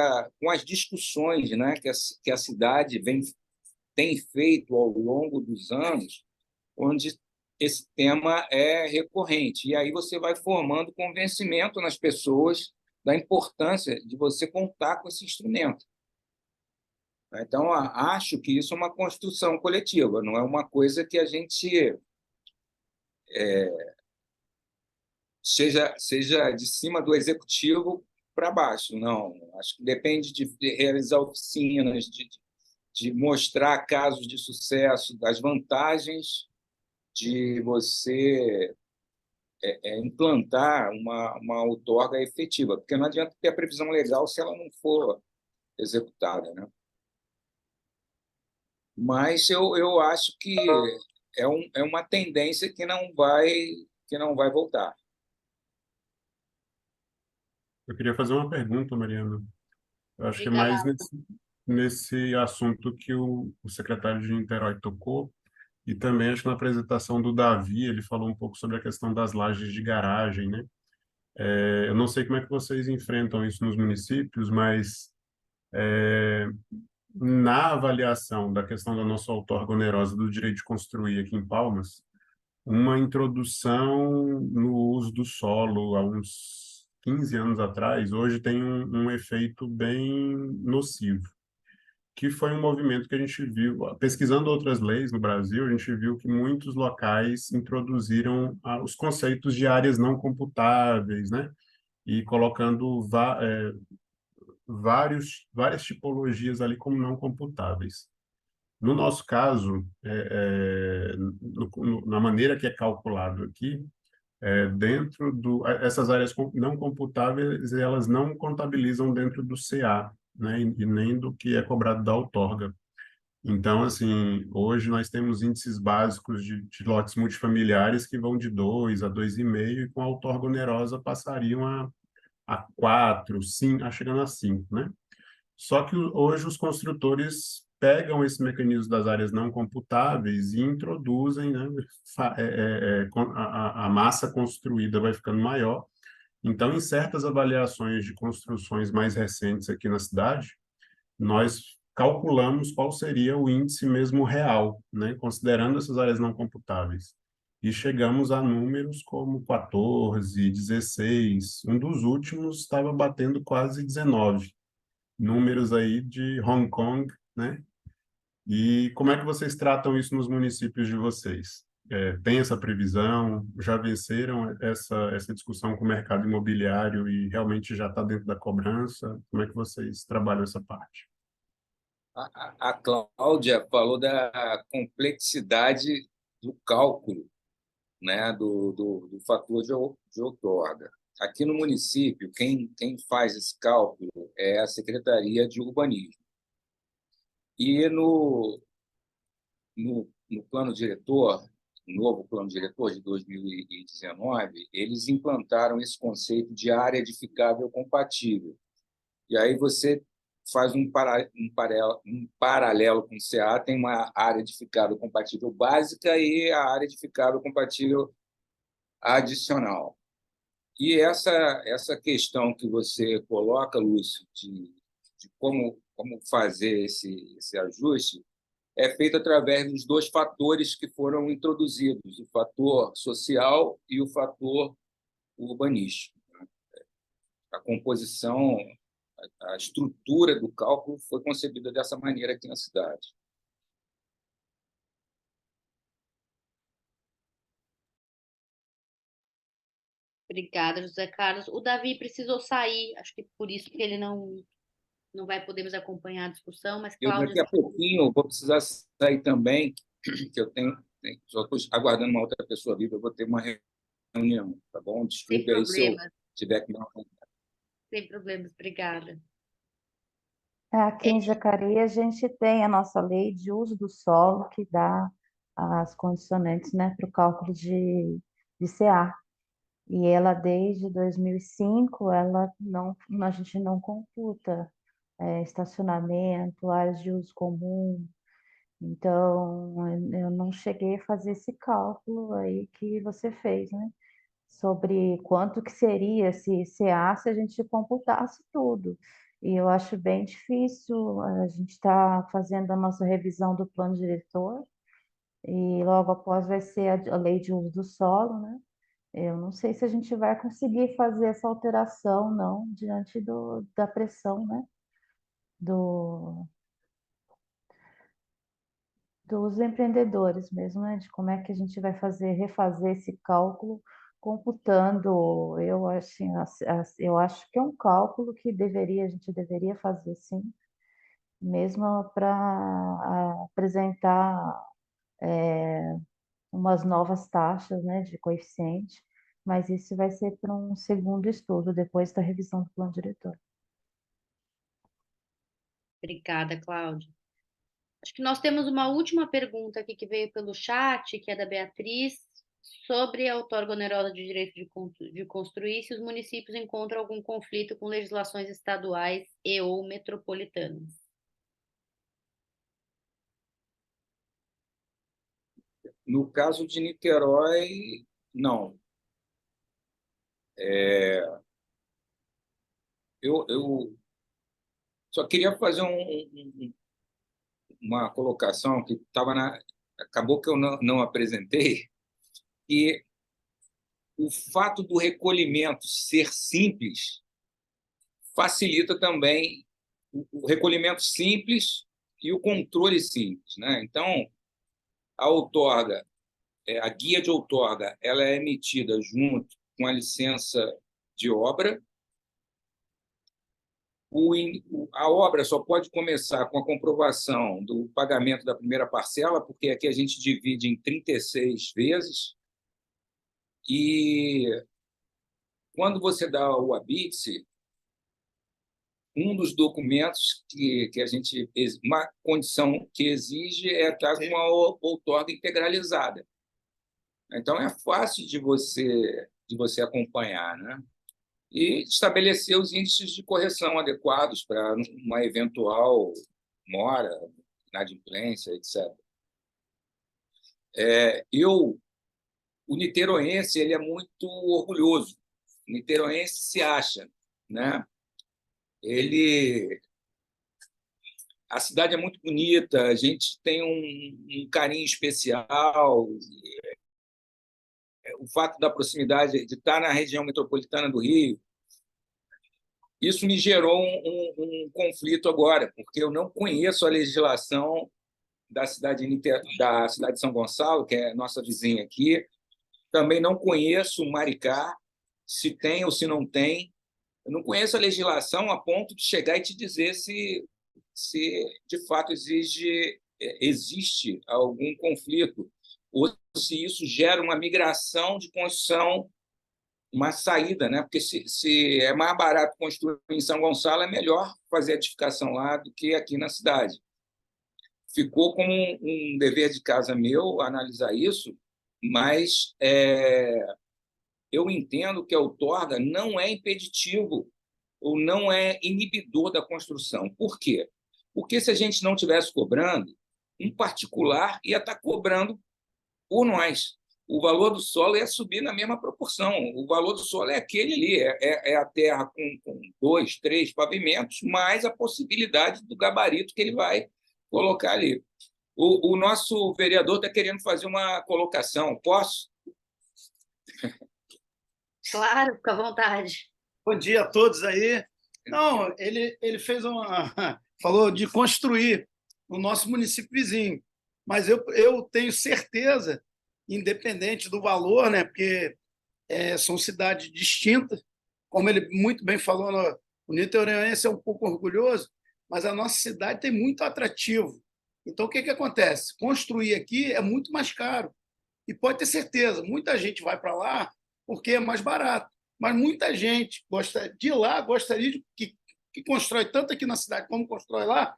com as discussões, né, que a cidade tem feito ao longo dos anos, onde esse tema é recorrente. E aí você vai formando convencimento nas pessoas da importância de você contar com esse instrumento. Então, acho que isso é uma construção coletiva, não é uma coisa que a gente seja de cima do executivo para baixo, não. Acho que depende de realizar oficinas, de mostrar casos de sucesso, das vantagens de você implantar uma outorga efetiva, porque não adianta ter a previsão legal se ela não for executada, né? Mas eu acho que é uma tendência que não vai voltar. Eu queria fazer uma pergunta, Mariana. Eu acho que é Diga mais lá. nesse assunto que o secretário de Niterói tocou, e também acho que na apresentação do Davi, ele falou um pouco sobre a questão das lajes de garagem, né? Eu não sei como é que vocês enfrentam isso nos municípios, mas na avaliação da questão da nossa outorga onerosa do direito de construir aqui em Palmas, uma introdução no uso do solo há uns 15 anos atrás, hoje tem um efeito bem nocivo, que foi um movimento que a gente viu, pesquisando outras leis no Brasil, a gente viu que muitos locais introduziram os conceitos de áreas não computáveis, né? E colocando várias tipologias ali como não computáveis. No nosso caso, na maneira que é calculado aqui, essas áreas não computáveis, elas não contabilizam dentro do CA, né, e nem do que é cobrado da outorga. Então, assim, hoje nós temos índices básicos de lotes multifamiliares que vão de 2 a 2,5, e com a outorga onerosa passariam a 4, 5, chegando a 5, né? Só que hoje os construtores pegam esse mecanismo das áreas não computáveis e introduzem, né, a massa construída vai ficando maior. Então, em certas avaliações de construções mais recentes aqui na cidade, nós calculamos qual seria o índice mesmo real, né, considerando essas áreas não computáveis. e chegamos a números como 14, 16. Um dos últimos estava batendo quase 19. Números aí de Hong Kong, né? E como é que vocês tratam isso nos municípios de vocês? Tem essa previsão? Já venceram essa discussão com o mercado imobiliário e realmente já está dentro da cobrança? Como é que vocês trabalham essa parte? A Cláudia falou da complexidade do cálculo, né, do fator de outorga. Aqui no município, quem faz esse cálculo é a Secretaria de Urbanismo. E no plano diretor, no novo plano diretor de 2019, eles implantaram esse conceito de área edificável compatível. E aí você faz um paralelo com o CA, tem uma área edificável compatível básica e a área edificável compatível adicional. E essa questão que você coloca, Lúcio, de como fazer esse ajuste, é feito através dos dois fatores que foram introduzidos, o fator social e o fator urbanístico. A composição, a estrutura do cálculo foi concebida dessa maneira aqui na cidade. Obrigada, José Carlos. O Davi precisou sair, acho que por isso que ele não vai poder mais acompanhar a discussão, mas Eu, Cláudia, daqui a pouquinho, vou precisar sair também, que eu só estou aguardando uma outra pessoa viva, eu vou ter uma reunião, tá bom? sem Desculpe aí se eu problemas, tiver que dar uma... sem problemas, obrigada. Aqui em Jacareí, a gente tem a nossa lei de uso do solo, que dá as condicionantes, né, para o cálculo de CA. E ela, desde 2005, a gente não computa estacionamento, áreas de uso comum. Então, eu não cheguei a fazer esse cálculo aí que você fez, né? Sobre quanto que seria se CA se a gente computasse tudo. E eu acho bem difícil, a gente está fazendo a nossa revisão do plano diretor, e logo após vai ser a lei de uso do solo, né? Eu não sei se a gente vai conseguir fazer essa alteração, não, diante da pressão, né? Do, dos empreendedores mesmo, né? De como é que a gente vai refazer esse cálculo, computando. Eu acho que é um cálculo que a gente deveria fazer, sim, mesmo para apresentar umas novas taxas, né, de coeficiente, mas isso vai ser para um segundo estudo, depois da revisão do plano diretor. Obrigada, Cláudia. Acho que nós temos uma última pergunta aqui que veio pelo chat, que é da Beatriz, sobre a outorga onerosa de direito de construir, se os municípios encontram algum conflito com legislações estaduais e ou metropolitanas. No caso de Niterói, não. Eu só queria fazer uma colocação que acabou que eu não apresentei, que o fato do recolhimento ser simples facilita também o recolhimento simples e o controle simples, né? Então, a outorga, a guia de outorga, ela é emitida junto com a licença de obra. A obra só pode começar com a comprovação do pagamento da primeira parcela, porque aqui a gente divide em 36 vezes. E quando você dá o habite, um dos documentos que a gente... Uma condição que exige é estar com uma outorga integralizada. Então, é fácil de você acompanhar, né? E estabelecer os índices de correção adequados para uma eventual mora, inadimplência, etc. O niteroense ele é muito orgulhoso. O niteroense se acha, né? A cidade é muito bonita, a gente tem um carinho especial, o fato da proximidade de estar na região metropolitana do Rio, isso me gerou um conflito agora, porque eu não conheço a legislação da cidade de São Gonçalo, que é nossa vizinha aqui. Também não conheço Maricá, se tem ou se não tem. Eu não conheço a legislação a ponto de chegar e te dizer se de fato existe algum conflito, ou se isso gera uma migração de construção, uma saída, né? Porque se é mais barato construir em São Gonçalo, é melhor fazer edificação lá do que aqui na cidade. Ficou como um dever de casa meu analisar isso, mas eu entendo que a outorga não é impeditivo ou não é inibidor da construção. Por quê? Porque se a gente não estivesse cobrando, um particular ia estar cobrando por nós. O valor do solo ia subir na mesma proporção. O valor do solo é aquele ali, é a terra com 2, 3 pavimentos, mais a possibilidade do gabarito que ele vai colocar ali. O nosso vereador está querendo fazer uma colocação. Posso? Claro, fica à vontade. Bom dia a todos aí. Não, ele fez falou de construir no nosso município vizinho, mas eu tenho certeza, independente do valor, né, porque são cidades distintas, como ele muito bem falou, o niteroense é um pouco orgulhoso, mas a nossa cidade tem muito atrativo. Então, o que acontece? Construir aqui é muito mais caro. E pode ter certeza, muita gente vai para lá porque é mais barato. Mas muita gente de lá gostaria que constrói tanto aqui na cidade como constrói lá,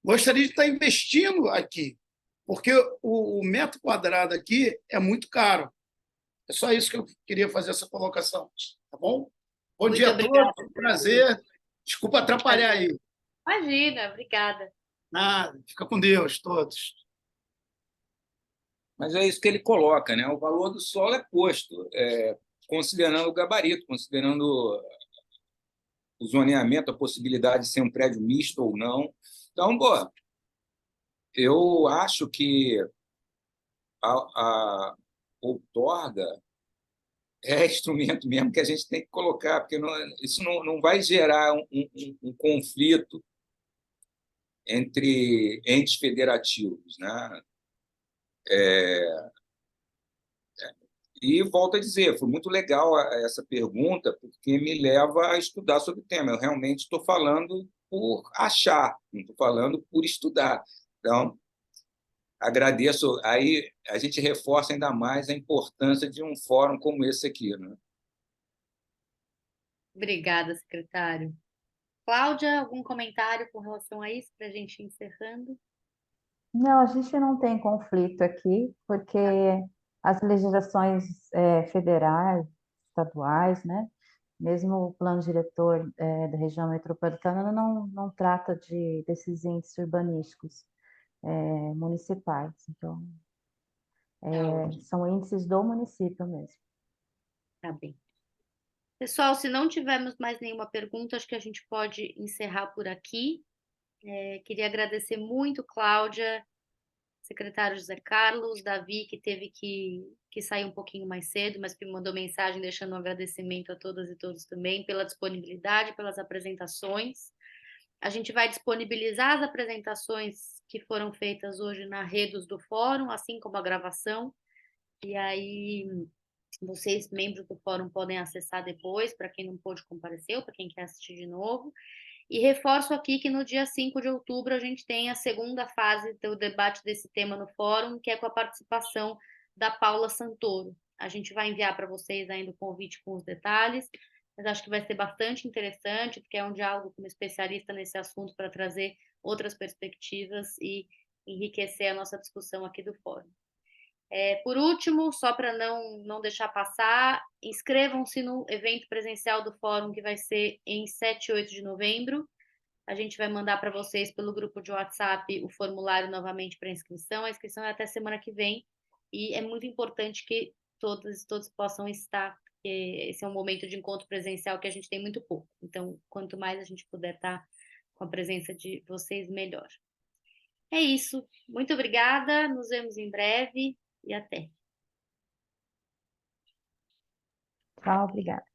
gostaria de estar investindo aqui, porque o metro quadrado aqui é muito caro. É só isso que eu queria fazer essa colocação, tá bom? Bom Muito dia a obrigada. todos, prazer. Desculpa atrapalhar aí. Imagina, obrigada. Nada, fica com Deus, todos. Mas é isso que ele coloca, né? O valor do solo é posto, considerando o gabarito, considerando o zoneamento, a possibilidade de ser um prédio misto ou não. Então, eu acho que a outorga é instrumento mesmo que a gente tem que colocar, porque isso não vai gerar um conflito entre entes federativos, né? E volto a dizer, foi muito legal essa pergunta, porque me leva a estudar sobre o tema. Eu realmente estou falando por achar, não estou falando por estudar. Então, agradeço. Aí a gente reforça ainda mais a importância de um fórum como esse aqui, né? Obrigada, secretário. Cláudia, algum comentário com relação a isso, para a gente ir encerrando? Não, a gente não tem conflito aqui, porque as legislações federais, estaduais, né? Mesmo o plano diretor da região metropolitana não trata desses índices urbanísticos municipais. Então, são índices do município mesmo. Tá bem. Pessoal, se não tivermos mais nenhuma pergunta, acho que a gente pode encerrar por aqui. Queria agradecer muito, Cláudia, secretário José Carlos, Davi, que teve que sair um pouquinho mais cedo, mas me mandou mensagem deixando um agradecimento a todas e todos também pela disponibilidade, pelas apresentações. A gente vai disponibilizar as apresentações que foram feitas hoje na redes do fórum, assim como a gravação, e aí vocês, membros do fórum, podem acessar depois, para quem não pôde comparecer, ou para quem quer assistir de novo. E reforço aqui que no dia 5 de outubro a gente tem a segunda fase do debate desse tema no fórum, que é com a participação da Paula Santoro. A gente vai enviar para vocês ainda o convite com os detalhes, mas acho que vai ser bastante interessante, porque é um diálogo com um especialista nesse assunto para trazer outras perspectivas e enriquecer a nossa discussão aqui do fórum. Por último, só para não deixar passar, inscrevam-se no evento presencial do fórum, que vai ser em 7 e 8 de novembro. A gente vai mandar para vocês pelo grupo de WhatsApp o formulário novamente para inscrição. A inscrição é até semana que vem e é muito importante que todos possam estar, porque esse é um momento de encontro presencial que a gente tem muito pouco. Então, quanto mais a gente puder estar com a presença de vocês, melhor. É isso. Muito obrigada. Nos vemos em breve. E até. Tchau, obrigada.